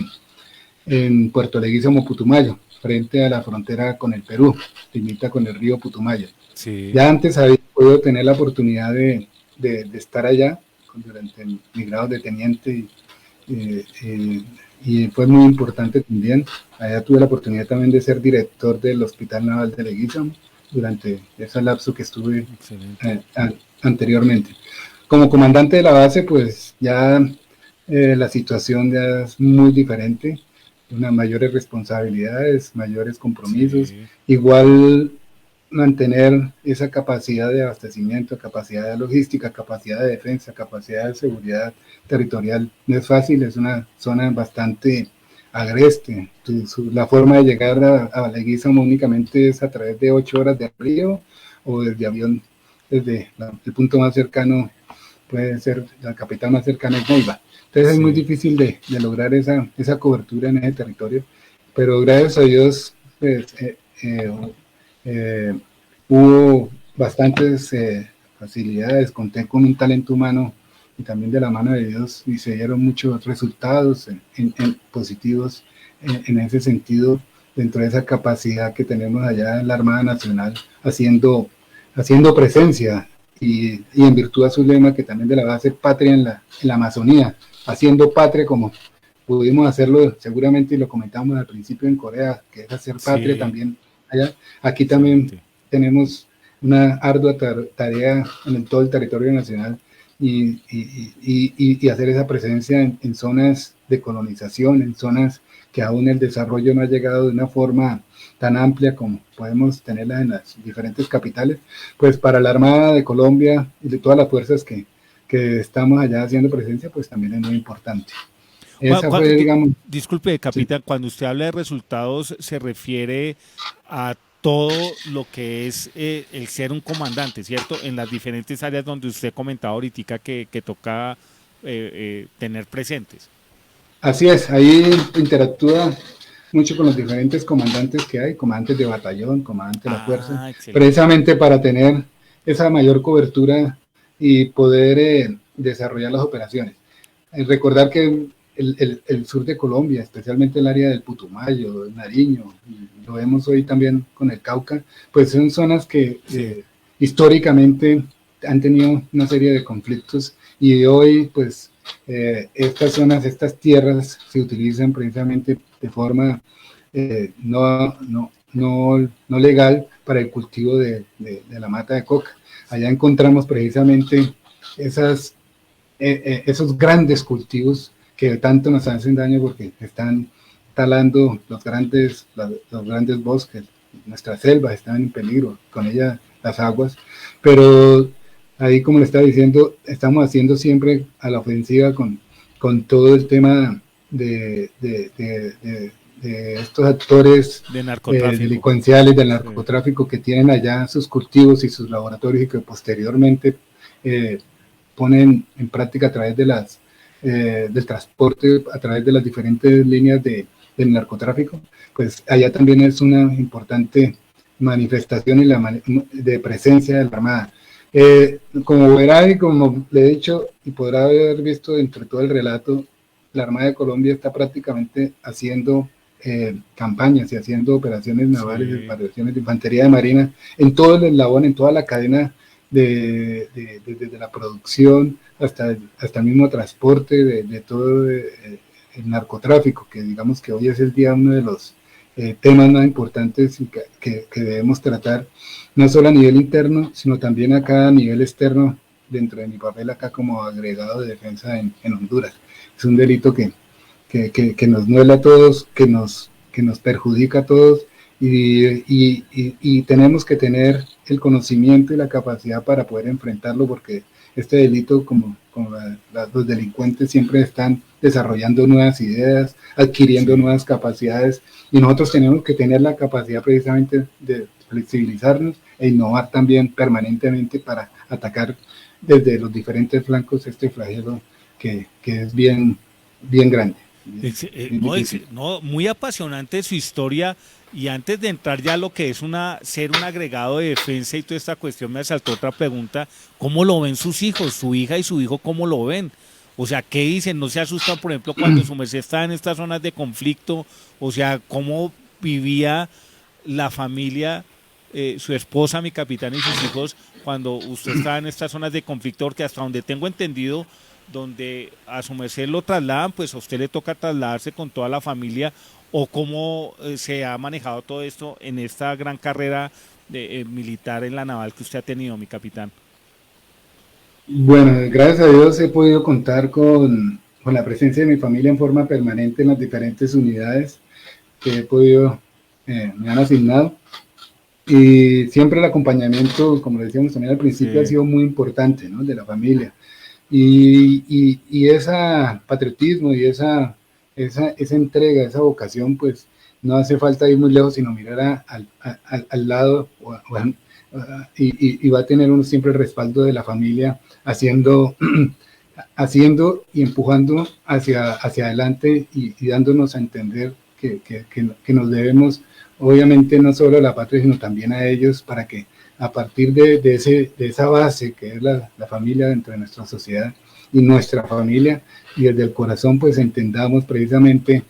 en Puerto Leguízamo, Putumayo, frente a la frontera con el Perú, limita con el río Putumayo. Sí, Ya antes había podido tener la oportunidad de estar allá durante mi grado de teniente y fue muy importante también. Allá tuve la oportunidad también de ser director del Hospital Naval de Leguízamo durante ese lapso que estuve excelente. anteriormente. Como comandante de la base, pues ya la situación ya es muy diferente, unas mayores responsabilidades, mayores compromisos, Sí. igual mantener esa capacidad de abastecimiento, capacidad de logística, capacidad de defensa, capacidad de seguridad territorial. No es fácil, es una zona bastante agreste. La forma de llegar a Leguízamo únicamente es a través de 8 horas de río o desde avión, el punto más cercano puede ser, la capital más cercana es Neiva. Entonces es muy difícil de lograr esa cobertura en ese territorio, pero gracias a Dios pues, hubo bastantes facilidades, conté con un talento humano y también de la mano de Dios, y se dieron muchos resultados en positivos en ese sentido, dentro de esa capacidad que tenemos allá en la Armada Nacional, haciendo presencia, y en virtud de su lema, que también de la base patria en la Amazonía, haciendo patria como pudimos hacerlo seguramente, y lo comentamos al principio en Corea, que es hacer patria también allá. Aquí también tenemos una ardua tarea en todo el territorio nacional, y hacer esa presencia en zonas de colonización, en zonas que aún el desarrollo no ha llegado de una forma tan amplia como podemos tenerla en las diferentes capitales. Pues para la Armada de Colombia y de todas las fuerzas que estamos allá haciendo presencia, pues también es muy importante. Esa fue, digamos... Disculpe, capitán, cuando usted habla de resultados, ¿se refiere a todo lo que es el ser un comandante, cierto? En las diferentes áreas donde usted comentaba ahorita que toca tener presentes. Así es, ahí interactúa mucho con los diferentes comandantes que hay, comandantes de batallón, comandantes de la fuerza, excelente. Precisamente para tener esa mayor cobertura y poder desarrollar las operaciones. Recordar que el sur de Colombia, especialmente el área del Putumayo, del Nariño, y lo vemos hoy también con el Cauca, pues son zonas que históricamente han tenido una serie de conflictos, y hoy pues estas zonas, estas tierras se utilizan precisamente de forma no legal para el cultivo de la mata de coca. Allá encontramos precisamente esos grandes cultivos que tanto nos hacen daño, porque están talando los grandes bosques, nuestras selvas están en peligro, con ellas las aguas, pero ahí, como le estaba diciendo, estamos haciendo siempre a la ofensiva con todo el tema de estos actores delincuenciales del narcotráfico, que tienen allá sus cultivos y sus laboratorios, y que posteriormente ponen en práctica a través de del transporte, a través de las diferentes líneas del narcotráfico. Pues allá también es una importante manifestación de presencia de la Armada. Como verá, y como le he dicho y podrá haber visto dentro de todo el relato, la Armada de Colombia está prácticamente haciendo campañas y haciendo operaciones navales, operaciones de infantería de marina, en todo el eslabón, en toda la cadena, desde la producción hasta el mismo transporte de todo el narcotráfico, que digamos que hoy es el día uno de los temas más importantes que debemos tratar, no solo a nivel interno, sino también acá a nivel externo, dentro de mi papel acá como agregado de defensa en Honduras. Es un delito que nos duele a todos, que nos perjudica a todos, y tenemos que tener el conocimiento y la capacidad para poder enfrentarlo, porque este delito, como los delincuentes, siempre están desarrollando nuevas ideas, adquiriendo nuevas capacidades, y nosotros tenemos que tener la capacidad precisamente de flexibilizarnos e innovar también permanentemente para atacar desde los diferentes flancos este flagelo que es bien grande. Muy apasionante su historia. Y antes de entrar ya a lo que es ser un agregado de defensa y toda esta cuestión, me saltó otra pregunta: ¿cómo lo ven sus hijos, su hija y su hijo? ¿Cómo lo ven? O sea, ¿qué dicen? ¿No se asustan, por ejemplo, cuando su merced está en estas zonas de conflicto? O sea, ¿cómo vivía la familia, su esposa, mi capitán, y sus hijos cuando usted estaba en estas zonas de conflicto? Porque hasta donde tengo entendido, donde a su merced lo trasladan, pues a usted le toca trasladarse con toda la familia. ¿O cómo se ha manejado todo esto en esta gran carrera militar en la naval que usted ha tenido, mi capitán? Bueno, gracias a Dios he podido contar con la presencia de mi familia en forma permanente en las diferentes unidades que he podido, me han asignado, y siempre el acompañamiento, como le decíamos también al principio, ha sido muy importante, ¿no?, de la familia, y ese patriotismo y esa entrega, esa vocación, pues no hace falta ir muy lejos, sino mirar al lado, o y va a tener uno siempre el respaldo de la familia haciendo y empujando hacia adelante y dándonos a entender que nos debemos, obviamente, no solo a la patria, sino también a ellos, para que a partir de esa base que es la familia dentro de nuestra sociedad y nuestra familia, y desde el corazón pues entendamos precisamente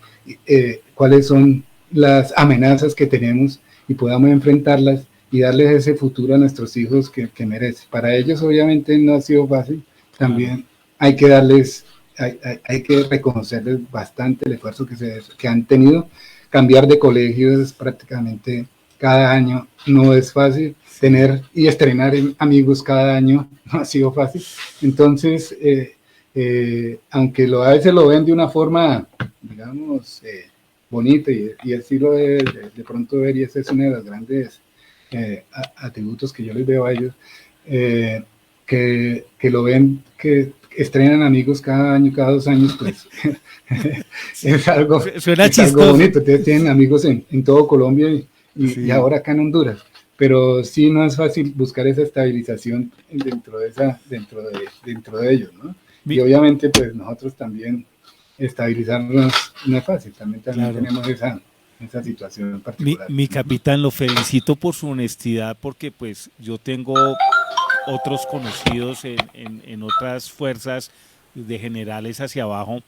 cuáles son las amenazas que tenemos y podamos enfrentarlas y darles ese futuro a nuestros hijos que merecen. Para ellos obviamente no ha sido fácil, también hay que darles, hay que reconocerles bastante el esfuerzo que han tenido. Cambiar de colegios prácticamente cada año no es fácil, tener y estrenar amigos cada año no ha sido fácil. Entonces, aunque a veces lo ven de una forma, digamos, bonita, y así lo de pronto ver, y ese es uno de los grandes atributos que yo les veo a ellos, que lo ven, que estrenan amigos cada año, cada 2 años, pues es algo bonito. Ustedes tienen amigos en todo Colombia y ahora acá en Honduras, pero sí no es fácil buscar esa estabilización dentro de ellos, ¿no? Y obviamente pues nosotros también estabilizarnos no es fácil, también claro. Tenemos esa situación particular. Mi capitán, lo felicito por su honestidad, porque pues yo tengo otros conocidos en otras fuerzas de generales hacia abajo,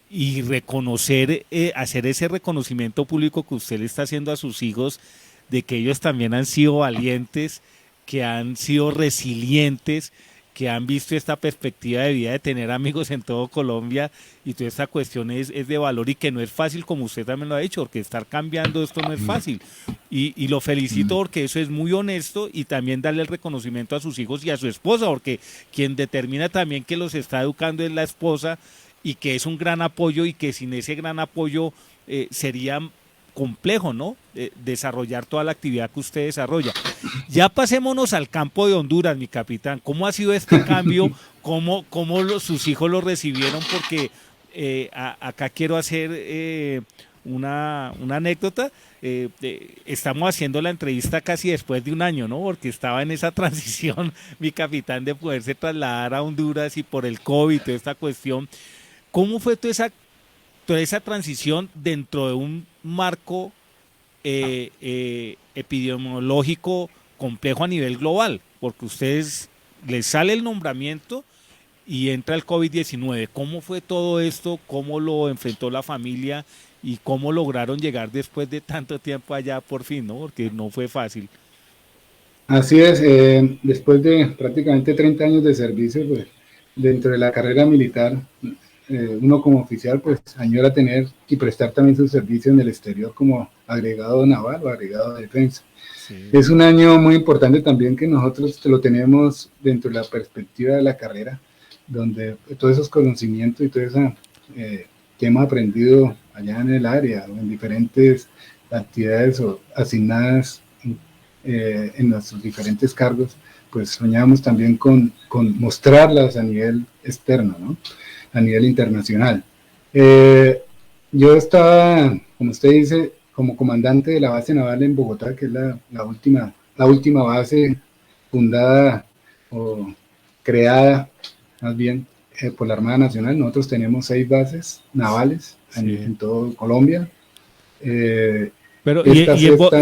y reconocer, hacer ese reconocimiento público que usted le está haciendo a sus hijos, de que ellos también han sido valientes, que han sido resilientes, que han visto esta perspectiva de vida de tener amigos en todo Colombia, y toda esta cuestión es de valor, y que no es fácil, como usted también lo ha dicho, porque estar cambiando esto no es fácil, y lo felicito porque eso es muy honesto, y también darle el reconocimiento a sus hijos y a su esposa, porque quien determina también que los está educando es la esposa, y que es un gran apoyo, y que sin ese gran apoyo sería complejo, ¿no? Desarrollar toda la actividad que usted desarrolla. Ya pasémonos al campo de Honduras, mi capitán. ¿Cómo ha sido este cambio? ¿Cómo sus hijos lo recibieron? Porque acá quiero hacer una anécdota. Estamos haciendo la entrevista casi después de 1 año, ¿no? Porque estaba en esa transición, mi capitán, de poderse trasladar a Honduras, y por el COVID, toda esta cuestión. ¿Cómo fue toda esa transición dentro de un marco epidemiológico complejo a nivel global? Porque a ustedes les sale el nombramiento y entra el COVID-19. ¿Cómo fue todo esto? ¿Cómo lo enfrentó la familia? ¿Y cómo lograron llegar después de tanto tiempo allá por fin, ¿no? Porque no fue fácil. Así es, después de prácticamente 30 años de servicio, pues, dentro de la carrera militar, uno como oficial pues añora tener y prestar también su servicio en el exterior como agregado naval o agregado de defensa. Sí. Es un año muy importante también que nosotros lo tenemos dentro de la perspectiva de la carrera, donde todos esos conocimientos y todo eso que hemos aprendido allá en el área o en diferentes actividades o asignadas en nuestros diferentes cargos, pues soñamos también con mostrarlas a nivel externo, ¿no? A nivel internacional. Yo estaba, como usted dice, como comandante de la base naval en Bogotá, que es la última base fundada o creada, más bien, por la Armada Nacional. Nosotros tenemos 6 bases navales en todo Colombia. Pero,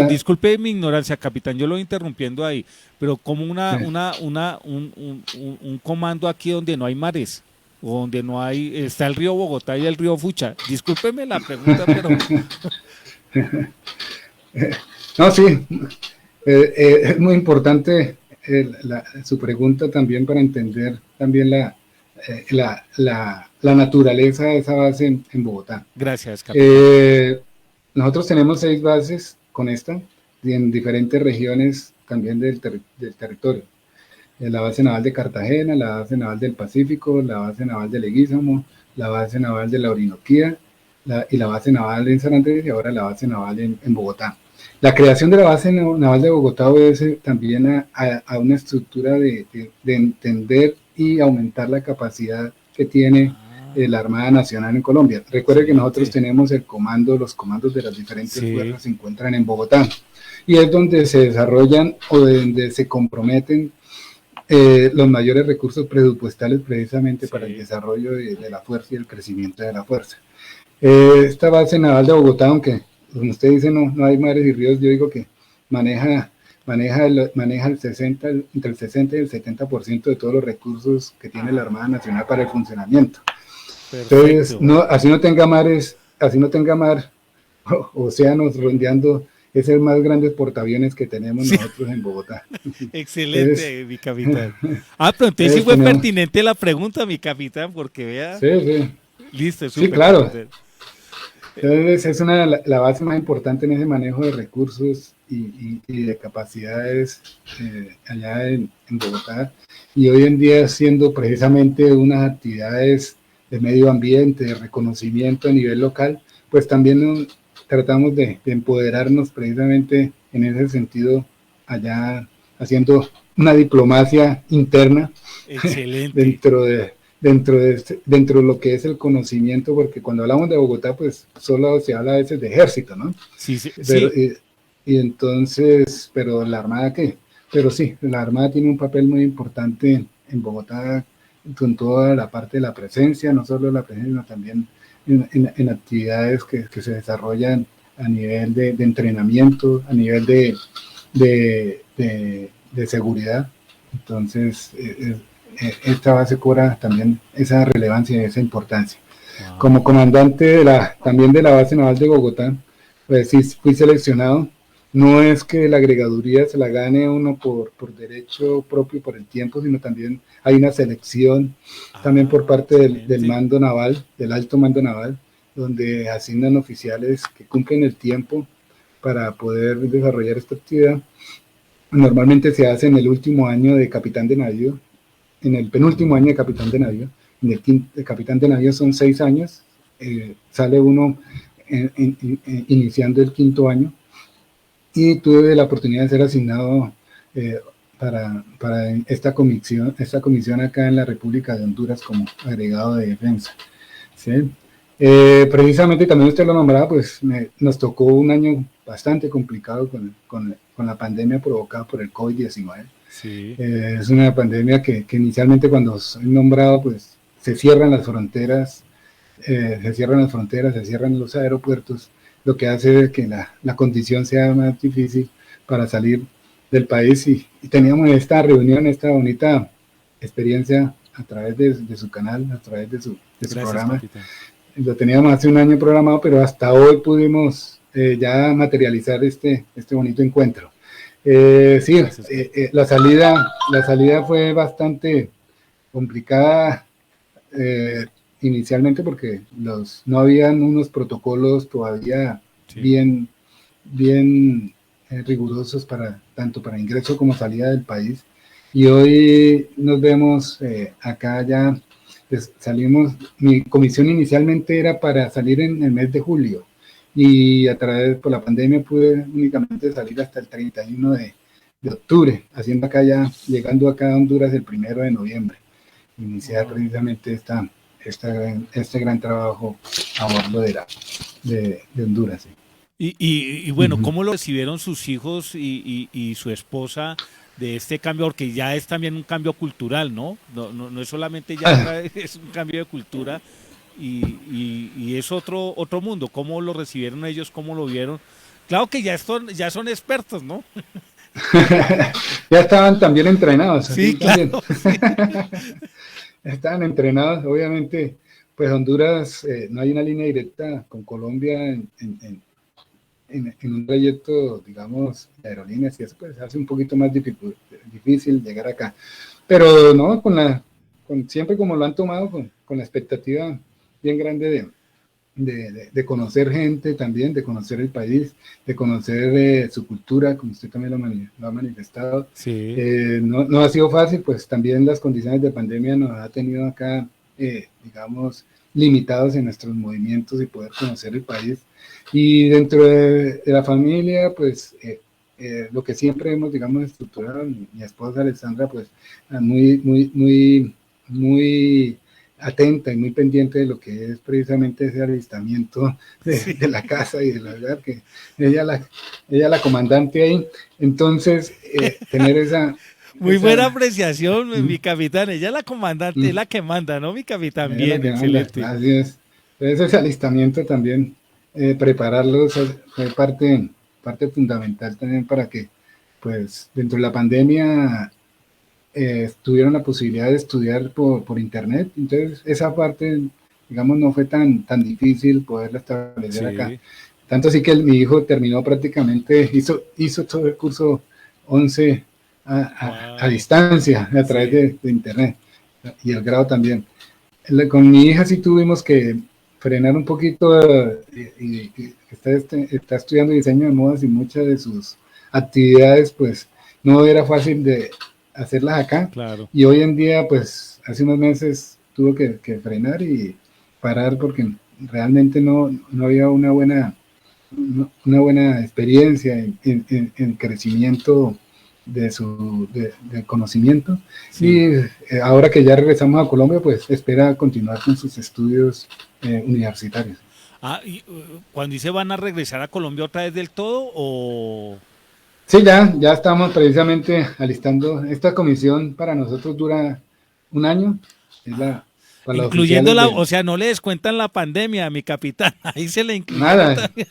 disculpe mi ignorancia, capitán, yo lo voy interrumpiendo ahí, pero como un comando aquí donde no hay mares, o donde no hay, está el río Bogotá y el río Fucha. Discúlpeme la pregunta, pero... No, sí, es muy importante su pregunta también para entender también la naturaleza de esa base en Bogotá. Gracias, capitán. Nosotros tenemos 6 bases con esta, y en diferentes regiones también del territorio. La base naval de Cartagena, la base naval del Pacífico, la base naval de Leguízamo, la base naval de la Orinoquía, y la base naval en San Andrés, y ahora la base naval en Bogotá. La creación de la base naval de Bogotá obedece también a una estructura de entender y aumentar la capacidad que tiene la Armada Nacional en Colombia. Recuerde que nosotros tenemos los comandos de las diferentes fuerzas se encuentran en Bogotá. y es donde se desarrollan o donde se comprometen los mayores recursos presupuestales precisamente para el desarrollo de la fuerza y el crecimiento de la fuerza. Esta base naval de Bogotá, aunque como usted dice no hay mares y ríos, yo digo que maneja el 60, entre el 60 y el 70% de todos los recursos que tiene la Armada Nacional para el funcionamiento. Perfecto. Entonces, así no tenga mar, océanos rondeando, es el más grande portaaviones que tenemos nosotros en Bogotá. Excelente, entonces, mi capitán. Pero entonces sí fue pertinente la pregunta, mi capitán, porque vea. Sí. Listo, súper. Sí, claro. Entonces es la base más importante en ese manejo de recursos y de capacidades allá en Bogotá, y hoy en día haciendo precisamente unas actividades de medio ambiente, de reconocimiento a nivel local, pues también tratamos de empoderarnos precisamente en ese sentido allá, haciendo una diplomacia interna. Excelente. dentro de lo que es el conocimiento, porque cuando hablamos de Bogotá, pues solo se habla a veces de ejército, ¿no? Sí. Y entonces, pero la Armada, ¿qué? Pero sí, la Armada tiene un papel muy importante en Bogotá, con toda la parte de la presencia, no solo la presencia, sino también en actividades que se desarrollan a nivel de entrenamiento, a nivel de seguridad. Entonces, esta base cobra también esa relevancia y esa importancia. Wow. Como comandante también de la base naval de Bogotá, pues sí fui seleccionado. No es que la agregaduría se la gane uno por derecho propio, por el tiempo, sino también hay una selección también por parte del mando naval, del alto mando naval, donde asignan oficiales que cumplen el tiempo para poder desarrollar esta actividad. Normalmente se hace en el último año de capitán de navío, en el penúltimo año de capitán de navío. En el capitán de navío son 6 años, sale uno iniciando el 5º año, y tuve la oportunidad de ser asignado para esta comisión acá en la República de Honduras como agregado de defensa. ¿Sí? Precisamente también usted lo nombraba, pues nos tocó un año bastante complicado con la pandemia provocada por el COVID-19. Sí. Es una pandemia que inicialmente cuando soy nombrado, pues se cierran las fronteras, se cierran los aeropuertos, lo que hace que la condición sea más difícil para salir del país, y teníamos esta reunión, esta bonita experiencia a través de su canal, a través de su programa. Capitán. Lo teníamos hace un año programado, pero hasta hoy pudimos ya materializar este bonito encuentro. La salida fue bastante complicada inicialmente porque no habían unos protocolos todavía bien rigurosos tanto para ingreso como salida del país, y hoy nos vemos acá ya, pues salimos. Mi comisión inicialmente era para salir en el mes de julio, y por la pandemia pude únicamente salir hasta el 31 de octubre, llegando acá a Honduras el 1 de noviembre, iniciar precisamente este gran trabajo a bordo de Honduras. Sí. Y bueno, ¿cómo lo recibieron sus hijos y su esposa de este cambio? Porque ya es también un cambio cultural, ¿no? No es solamente ya, es un cambio de cultura y es otro mundo. ¿Cómo lo recibieron ellos? ¿Cómo lo vieron? Claro que ya son expertos, ¿no? Ya estaban también entrenados. Sí, claro. Sí. Estaban entrenados, obviamente. Pues Honduras, no hay una línea directa con Colombia en un trayecto, digamos, de aerolíneas, y eso pues hace un poquito más difícil llegar acá. Pero no, siempre como lo han tomado, con la expectativa bien grande de conocer gente también, de conocer el país, de conocer su cultura, como usted también lo ha manifestado. Sí. No ha sido fácil, pues también las condiciones de pandemia nos ha tenido acá, digamos, limitados en nuestros movimientos y poder conocer el país. Y dentro de la familia, pues lo que siempre hemos, digamos, estructurado, mi esposa Alexandra, pues muy atenta y muy pendiente de lo que es precisamente ese alistamiento de la casa y de la verdad que ella la comandante ahí, entonces tener Muy esa buena apreciación, mi capitán. Ella es la comandante, es la que manda, ¿no, mi capitán? es la Bien, que manda, excelente. así es. Entonces ese alistamiento también, prepararlos fue parte fundamental también para que, pues, dentro de la pandemia tuvieron la posibilidad de estudiar por internet, entonces esa parte, digamos, no fue tan difícil poderla establecer acá. Sí. Tanto así que mi hijo terminó prácticamente, hizo todo el curso 11 a Wow. distancia, a través Sí. de internet, y el grado también. Con mi hija sí tuvimos que frenar un poquito, y está estudiando diseño de modas y muchas de sus actividades pues no era fácil de hacerlas acá, Claro. y hoy en día pues hace unos meses tuvo que frenar y parar porque realmente no había una buena experiencia en crecimiento de conocimiento, y Sí. ahora que ya regresamos a Colombia, pues espera continuar con sus estudios universitarios. Ah, y cuando dice van a regresar a Colombia otra vez del todo o Sí, ya estamos precisamente alistando. Esta comisión para nosotros dura un año, es para los incluyendo oficiales o sea, no le descuentan la pandemia, mi capitán. Ahí se le incluyeron nada, también.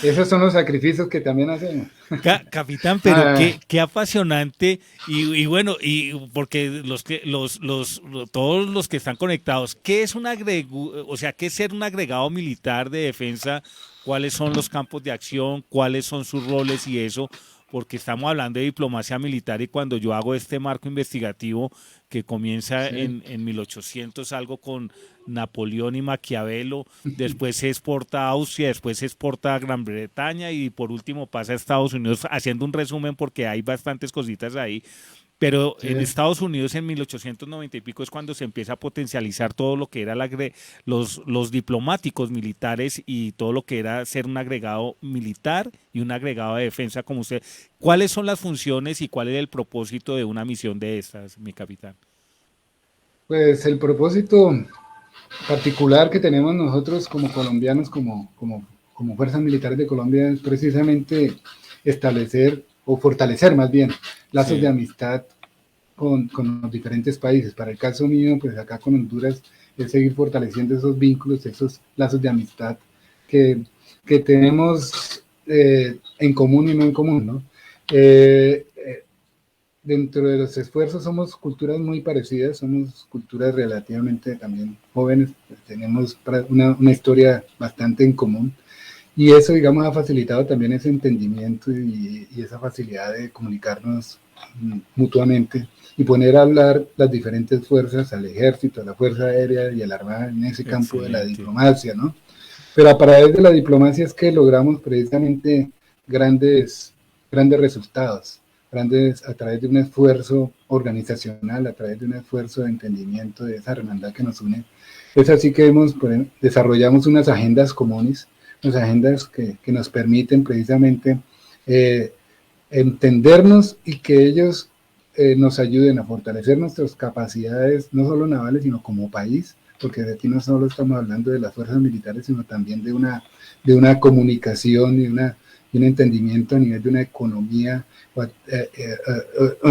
esos son los sacrificios que también hacemos. Capitán, pero Nada, qué apasionante y bueno, y porque todos los que están conectados, ¿qué es o sea, qué es ser un agregado militar de defensa? ¿Cuáles son los campos de acción? ¿Cuáles son sus roles y eso? Porque estamos hablando de diplomacia militar y cuando yo hago este marco investigativo que comienza sí, en 1800 algo con Napoleón y Maquiavelo, después se exporta a Austria, después se exporta a Gran Bretaña y por último pasa a Estados Unidos, haciendo un resumen porque hay bastantes cositas ahí. Pero sí. en Estados Unidos en 1890 y pico es cuando se empieza a potencializar todo lo que era los diplomáticos militares y todo lo que era ser un agregado militar y un agregado de defensa como usted. ¿Cuáles son las funciones y cuál es el propósito de una misión de estas, mi capitán? Pues el propósito particular que tenemos nosotros como colombianos, como Fuerzas Militares de Colombia, es precisamente establecer o fortalecer más bien lazos de Sí, amistad con los diferentes países. Para el caso mío, pues acá con Honduras, es seguir fortaleciendo esos vínculos, esos lazos de amistad que, que tenemos en común y no en común, ¿no? Eh, eh, Dentro de los esfuerzos somos culturas muy parecidas, somos culturas relativamente también jóvenes, pues tenemos una historia bastante en común, y eso, digamos, ha facilitado también ese entendimiento y esa facilidad de comunicarnos mutuamente y poner a hablar las diferentes fuerzas, al ejército, a la Fuerza Aérea y a la Armada en ese campo de la excelente. diplomacia, ¿no? Pero a través de la diplomacia es que logramos precisamente grandes resultados, a través de un esfuerzo organizacional, a través de un esfuerzo de entendimiento de esa hermandad que nos une. Es así que desarrollamos unas agendas comunes, unas agendas que nos permiten precisamente eh, entendernos y que ellos nos ayuden a fortalecer nuestras capacidades, no solo navales, sino como país, porque de aquí no solo estamos hablando de las fuerzas militares, sino también de una comunicación y un entendimiento a nivel de una economía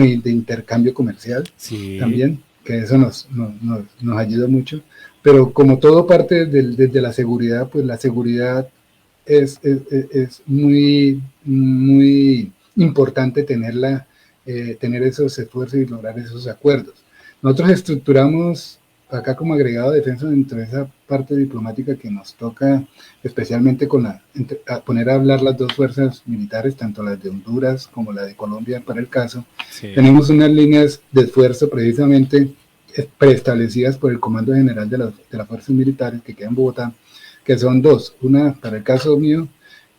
de intercambio comercial Sí, también, que eso nos ayuda mucho. Pero como todo parte desde la seguridad, pues la seguridad es muy, muy importante tener esos esfuerzos y lograr esos acuerdos. Nosotros estructuramos acá como agregado de defensa dentro de esa parte diplomática que nos toca, especialmente poner a hablar las dos fuerzas militares, tanto las de Honduras como la de Colombia para el caso. sí, Tenemos unas líneas de esfuerzo precisamente preestablecidas por el Comando General de las Fuerzas Militares que queda en Bogotá, que son dos. Una para el caso mío,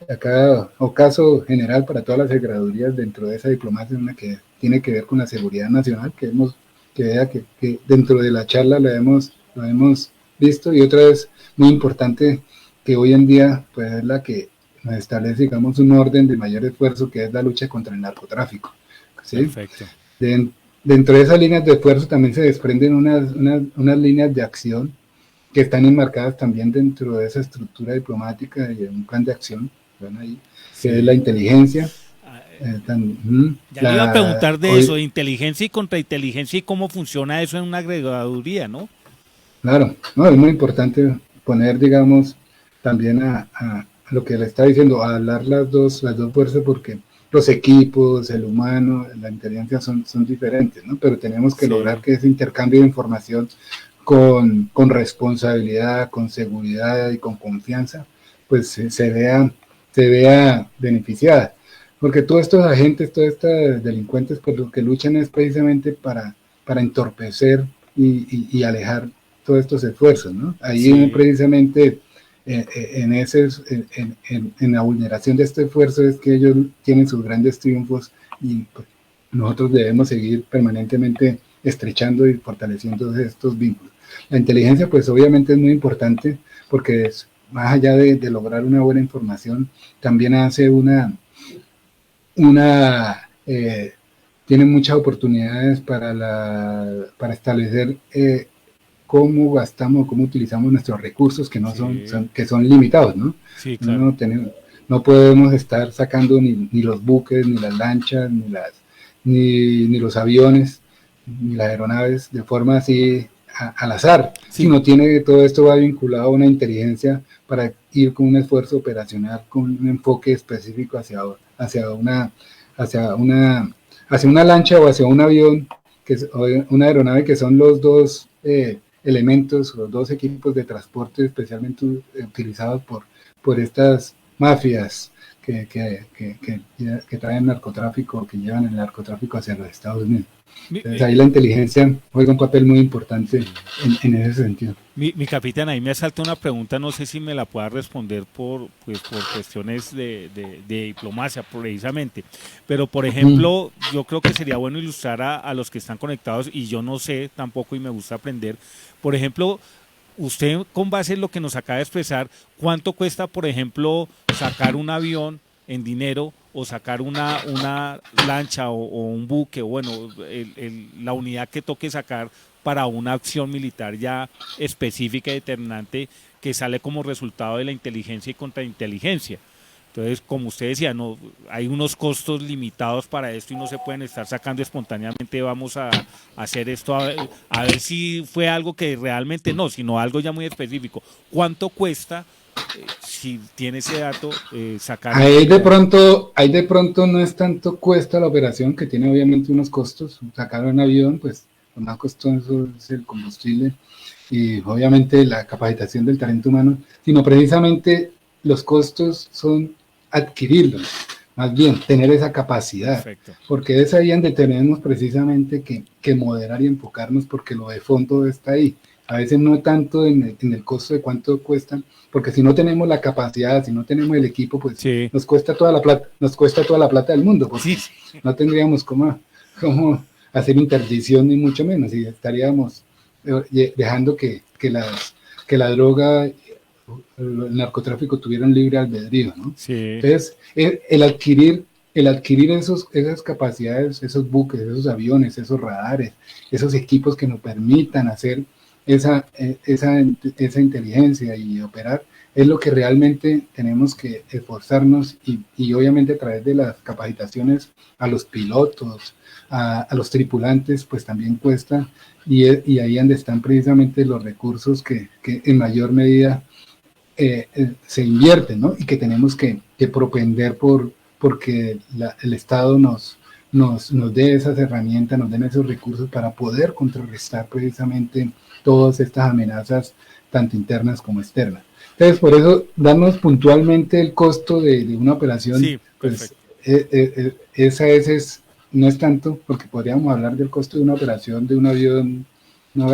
acá, o caso general para todas las secretadurías dentro de esa diplomacia, una que tiene que ver con la seguridad nacional, que dentro de la charla lo hemos visto, y otra es muy importante que hoy en día pues es la que nos establece, digamos, un orden de mayor esfuerzo, que es la lucha contra el narcotráfico, ¿sí? perfecto. De, dentro de esas líneas de esfuerzo también se desprenden unas líneas de acción que están enmarcadas también dentro de esa estructura diplomática y en un plan de acción, ¿ven ahí? Que es la inteligencia. Ya le iba a preguntar de eso, de inteligencia y contrainteligencia y cómo funciona eso en una agregaduría, ¿no? Claro, no, es muy importante poner, digamos, también a lo que le está diciendo, a hablar las dos fuerzas, porque los equipos, el humano, la inteligencia son diferentes, ¿no? Pero tenemos que lograr que ese intercambio de información con responsabilidad, con seguridad y con confianza, pues se vea beneficiada. Porque todos estos agentes, todos estos delincuentes, pues lo que luchan es precisamente para entorpecer y alejar todos estos esfuerzos, ¿no? Ahí precisamente en la vulneración de este esfuerzo es que ellos tienen sus grandes triunfos y pues, nosotros debemos seguir permanentemente estrechando y fortaleciendo estos vínculos. La inteligencia pues obviamente es muy importante porque más allá de lograr una buena información, también hace tiene muchas oportunidades para establecer cómo gastamos, cómo utilizamos nuestros recursos que que son limitados, ¿no? Sí, claro. No podemos estar sacando ni los buques, ni las lanchas, ni los aviones, ni las aeronaves de forma así al azar, sino todo esto va vinculado a una inteligencia para ir con un esfuerzo operacional, con un enfoque específico hacia una lancha o hacia un avión, o una aeronave, que son los dos elementos, los dos equipos de transporte especialmente utilizados por estas mafias que traen narcotráfico, que llevan el narcotráfico hacia los Estados Unidos. Entonces ahí la inteligencia juega un papel muy importante en ese sentido. Mi capitán, ahí me asalta una pregunta, no sé si me la pueda responder por cuestiones de diplomacia precisamente, pero por ejemplo, yo creo que sería bueno ilustrar a los que están conectados, y yo no sé tampoco y me gusta aprender. Por ejemplo, usted, con base en lo que nos acaba de expresar, ¿cuánto cuesta, por ejemplo, sacar un avión en dinero o sacar una lancha o un buque, o bueno, la unidad que toque sacar para una acción militar ya específica y determinante que sale como resultado de la inteligencia y contrainteligencia? Entonces, como usted decía, no hay unos costos limitados para esto y no se pueden estar sacando espontáneamente, vamos a hacer esto, a ver si fue algo que realmente no, sino algo ya muy específico. ¿Cuánto cuesta, si tiene ese dato, sacar? Ahí de pronto no es tanto cuesta la operación, que tiene obviamente unos costos. Sacar un avión, pues lo más costoso es el combustible y obviamente la capacitación del talento humano, sino precisamente los costos son adquirirlos, más bien tener esa capacidad. Perfecto. Porque es ahí donde tenemos precisamente que moderar y enfocarnos, porque lo de fondo está ahí. A veces no tanto en el costo de cuánto cuestan, porque si no tenemos la capacidad, si no tenemos el equipo, pues nos cuesta toda la plata del mundo, porque no tendríamos cómo hacer interdicción ni mucho menos, y estaríamos dejando que la droga, el narcotráfico tuvieran libre albedrío, ¿no? Entonces, el adquirir esas capacidades, esos buques, esos aviones, esos radares, esos equipos que nos permitan hacer esa inteligencia y operar, es lo que realmente tenemos que esforzarnos y obviamente a través de las capacitaciones a los pilotos, a los tripulantes, pues también cuesta, y ahí donde están precisamente los recursos que en mayor medida se invierten, ¿no? Y que tenemos que propender porque el Estado nos dé esas herramientas, nos den esos recursos para poder contrarrestar precisamente todas estas amenazas, tanto internas como externas. Entonces, por eso, darnos puntualmente el costo de una operación, pues, no es tanto, porque podríamos hablar del costo de una operación de un avión, no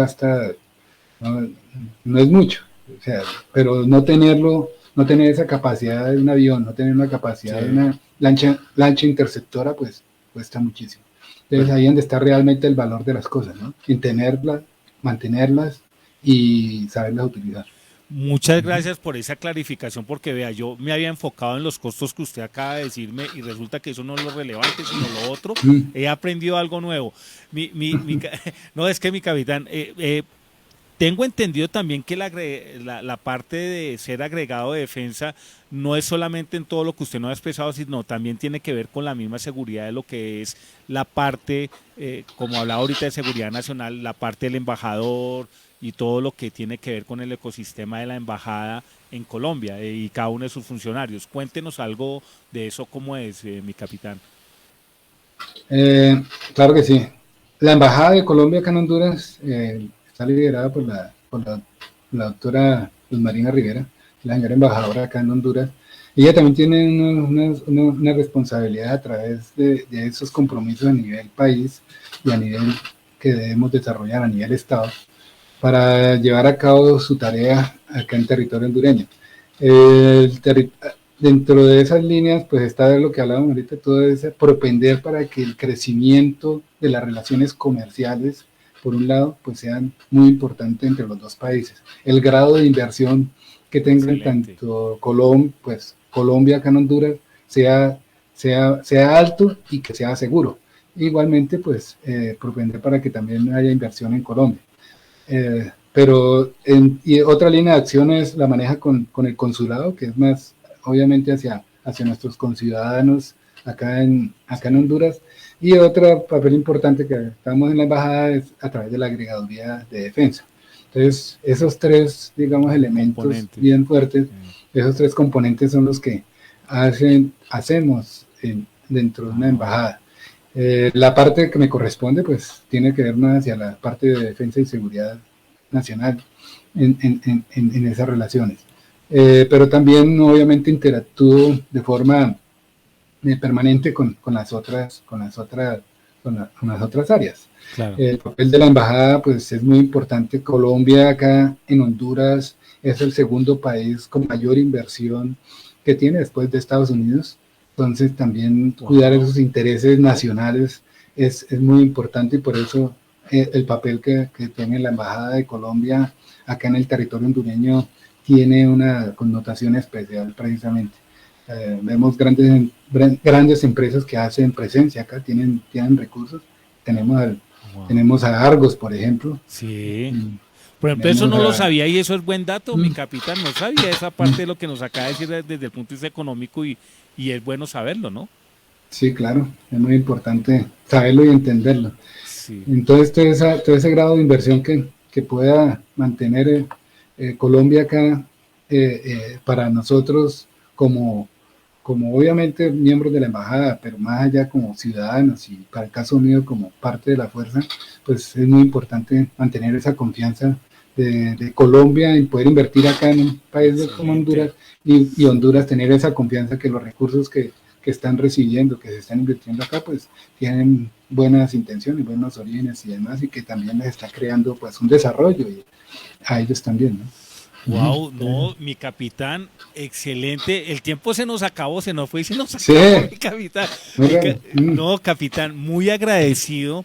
es mucho, o sea, pero no tener esa capacidad de un avión, no tener una capacidad de una lancha interceptora, pues cuesta muchísimo. Entonces ahí es donde está realmente el valor de las cosas, ¿no? En tenerlas, mantenerlas y saberlas utilizar. Muchas gracias por esa clarificación, porque vea, yo me había enfocado en los costos que usted acaba de decirme y resulta que eso no es lo relevante, sino lo otro. He aprendido algo nuevo. No, es que mi capitán, tengo entendido también que la parte de ser agregado de defensa no es solamente en todo lo que usted no ha expresado, sino también tiene que ver con la misma seguridad de lo que es la parte, como hablaba ahorita de seguridad nacional, la parte del embajador y todo lo que tiene que ver con el ecosistema de la embajada en Colombia y cada uno de sus funcionarios. Cuéntenos algo de eso, ¿cómo es, mi capitán? Claro que sí. La embajada de Colombia acá en Honduras está liderada por la doctora Luz Marina Rivera, la señora embajadora acá en Honduras. Ella también tiene una responsabilidad a través de esos compromisos a nivel país y a nivel que debemos desarrollar a nivel Estado para llevar a cabo su tarea acá en territorio hondureño. Dentro de esas líneas, pues está lo que hablábamos ahorita, todo ese propender para que el crecimiento de las relaciones comerciales, por un lado, pues sean muy importantes entre los dos países. El grado de inversión que tengan tanto Colombia acá en Honduras sea alto y que sea seguro. Igualmente, pues, propender para que también haya inversión en Colombia. Y otra línea de acción es la maneja con el consulado, que es más obviamente hacia nuestros conciudadanos acá en Honduras, y otro papel importante que estamos en la embajada es a través de la agregaduría de defensa. Entonces, esos tres, digamos, elementos bien fuertes, esos tres componentes son los que hacemos dentro de una embajada. La parte que me corresponde, pues, tiene que ver más hacia la parte de defensa y seguridad nacional en esas relaciones. Pero también, obviamente, interactúo de forma permanente con las otras áreas. Claro. El papel de la embajada, pues, es muy importante. Colombia, acá en Honduras, es el segundo país con mayor inversión que tiene después de Estados Unidos. Entonces también cuidar esos intereses nacionales es muy importante, y por eso el papel que tiene la Embajada de Colombia acá en el territorio hondureño tiene una connotación especial precisamente. Vemos grandes empresas que hacen presencia acá, tienen recursos. Tenemos a Argos, por ejemplo. Sí. Por ejemplo, eso no lo sabía y eso es buen dato, mi capitán. No sabía esa parte de lo que nos acaba de decir desde el punto de vista económico y es bueno saberlo, ¿no? Sí, claro, es muy importante saberlo y entenderlo. Sí. Entonces, todo ese grado de inversión que pueda mantener Colombia acá, para nosotros como obviamente miembros de la embajada, pero más allá como ciudadanos y para el caso mío como parte de la fuerza, pues es muy importante mantener esa confianza de Colombia y poder invertir acá en un país como Honduras, y Honduras tener esa confianza que los recursos que están recibiendo, que se están invirtiendo acá, pues tienen buenas intenciones, buenos orígenes y demás, y que también les está creando pues un desarrollo y a ellos también, ¿no? Wow, no, mi capitán, excelente. El tiempo se nos acabó, se nos fue y se nos acabó, Sí. mi capitán. No, No, capitán, muy agradecido,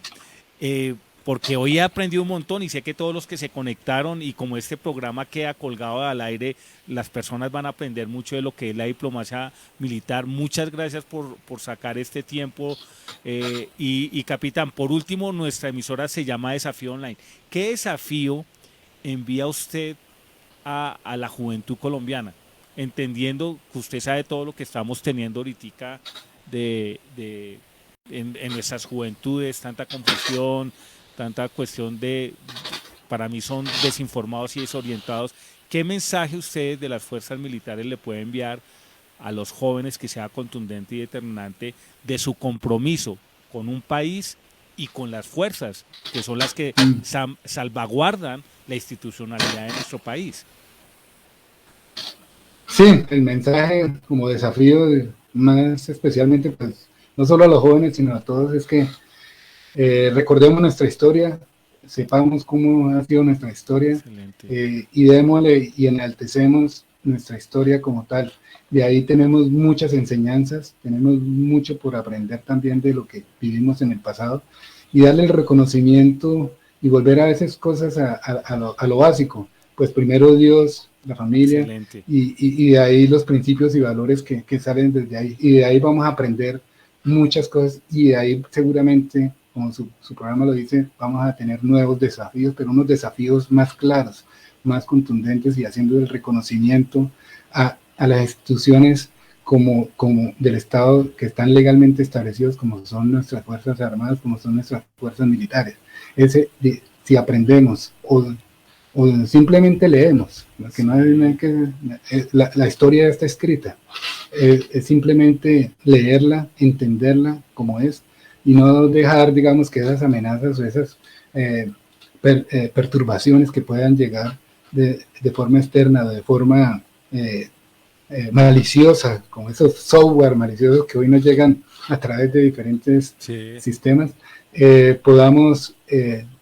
porque hoy he aprendido un montón y sé que todos los que se conectaron y como este programa queda colgado al aire, las personas van a aprender mucho de lo que es la diplomacia militar. Muchas gracias por sacar este tiempo. Y capitán, por último, nuestra emisora se llama Desafío Online. ¿Qué desafío envía usted a la juventud colombiana, entendiendo que usted sabe todo lo que estamos teniendo ahorita en nuestras juventudes, tanta confusión, tanta cuestión para mí son desinformados y desorientados? ¿Qué mensaje ustedes de las fuerzas militares le pueden enviar a los jóvenes que sea contundente y determinante de su compromiso con un país y con las fuerzas que son las que salvaguardan la institucionalidad de nuestro país? Sí, el mensaje como desafío, más especialmente, pues, no solo a los jóvenes, sino a todos, es que recordemos nuestra historia, sepamos cómo ha sido nuestra historia, y démosle y enaltecemos nuestra historia como tal. De ahí tenemos muchas enseñanzas, tenemos mucho por aprender también de lo que vivimos en el pasado, y darle el reconocimiento y volver a veces cosas a lo básico. Pues primero Dios, la familia, Excelente. y de ahí los principios y valores que salen desde ahí. Y de ahí vamos a aprender muchas cosas, y de ahí seguramente, como su programa lo dice, vamos a tener nuevos desafíos, pero unos desafíos más claros, más contundentes, y haciendo el reconocimiento a las instituciones como del Estado que están legalmente establecidos, como son nuestras Fuerzas Armadas, como son nuestras fuerzas militares. Si aprendemos o simplemente leemos, porque no hay que, la historia está escrita, es simplemente leerla, entenderla como es, y no dejar, digamos, que esas amenazas o esas perturbaciones que puedan llegar de forma externa o de forma maliciosa, como esos software maliciosos que hoy nos llegan a través de diferentes sistemas, podamos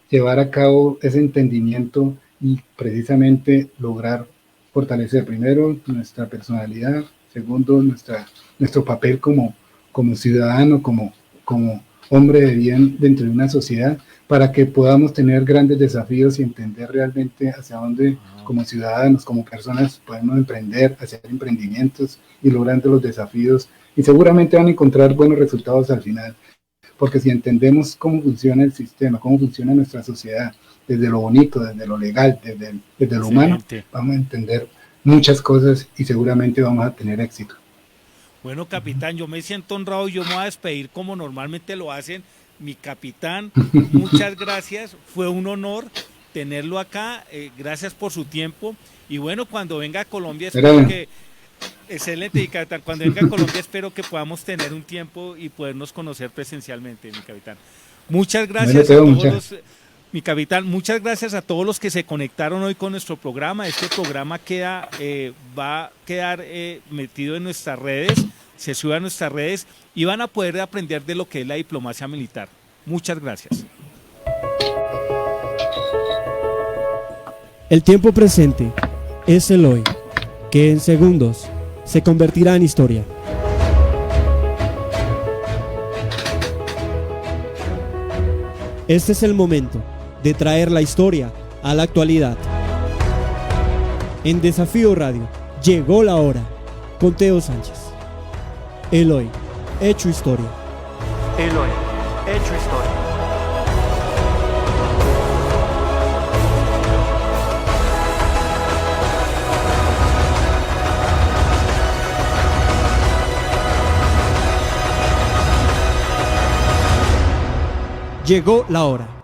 llevar a cabo ese entendimiento y precisamente lograr fortalecer primero nuestra personalidad, segundo nuestro papel como ciudadano, como hombre de bien dentro de una sociedad, para que podamos tener grandes desafíos y entender realmente hacia dónde como ciudadanos, como personas podemos emprender, hacer emprendimientos y logrando los desafíos, y seguramente van a encontrar buenos resultados al final, porque si entendemos cómo funciona el sistema, cómo funciona nuestra sociedad, desde lo bonito, desde lo legal, desde lo humano, vamos a entender muchas cosas y seguramente vamos a tener éxito. Bueno, capitán, yo me siento honrado, yo me voy a despedir como normalmente lo hacen. Mi capitán, muchas gracias, fue un honor tenerlo acá, gracias por su tiempo, y bueno, cuando venga a Colombia espero que, excelente, y capitán, cuando venga a Colombia espero que podamos tener un tiempo y podernos conocer presencialmente, mi capitán. Muchas gracias a todos los, mi capitán, muchas gracias a todos los que se conectaron hoy con nuestro programa. Este programa va a quedar metido en nuestras redes, se sube a nuestras redes y van a poder aprender de lo que es la diplomacia militar. Muchas gracias. El tiempo presente es el hoy, que en segundos se convertirá en historia. Este es el momento de traer la historia a la actualidad. En Desafío Radio llegó la hora con Teo Sánchez. El hoy, hecho historia. El hoy, hecho historia. Llegó la hora.